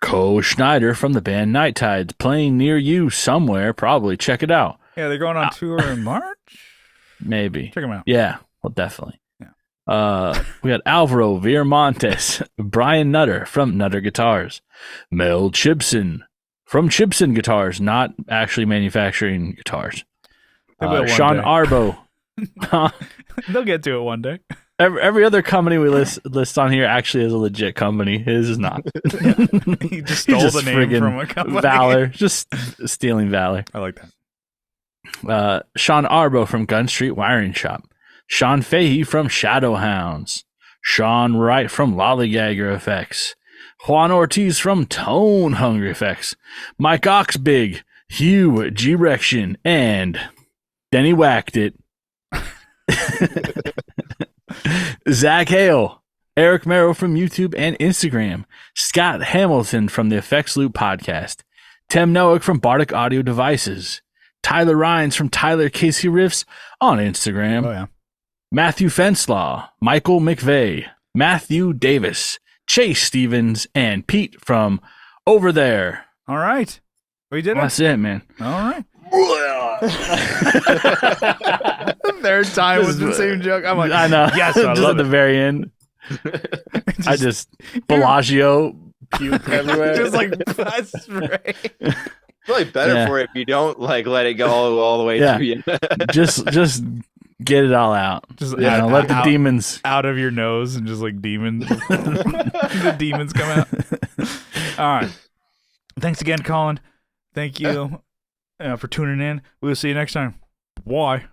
B: Cole Schneider from the band Night Tides, playing near you somewhere, probably. Check it out.
A: Yeah, they're going on tour in March?
B: Maybe.
A: Check them out.
B: Yeah, well, definitely.
A: Yeah.
B: We got Alvaro Viramontes, Brian Nutter from Nutter Guitars, Mel Chibson from Chibson Guitars, not actually manufacturing guitars, Sean Arbo.
A: They'll get to it one day.
B: Every other company we list on here actually is a legit company. His is not.
A: He just stole the name from a company.
B: Valor, just stealing Valor.
A: I like that.
B: Sean Arbo from Gun Street Wiring Shop, Sean Fahey from Shadowhounds, Sean Wright from Lollygagger Effects, Juan Ortiz from Tone Hungry Effects, Mike Oxbig, Hugh G-Rection, and Denny Whacked It. Zach Hale, Eric Merrow from YouTube and Instagram, Scott Hamilton from the Effects Loop podcast, Tim Noack from Bardic Audio Devices, Tyler Rhines from Tyler Casey Riffs on Instagram, Matthew Fenslaw, Michael McVeigh, Matthew Davis, Chase Stevens, and Pete from Over There.
A: All right. We did it.
B: That's it, man.
A: All right. Third time was the same joke. I'm like,
B: I know.
A: Yes, I
B: just
A: love
B: at the very end. I just Bellagio puke everywhere.
A: Just like that's right.
C: Probably better for it if you don't like let it go all the way through.
B: just get it all out.
A: Just
B: let the demons
A: out of your nose and just like demons. The demons come out. All right. Thanks again, Colin. Thank you for tuning in. We'll see you next time. Bye.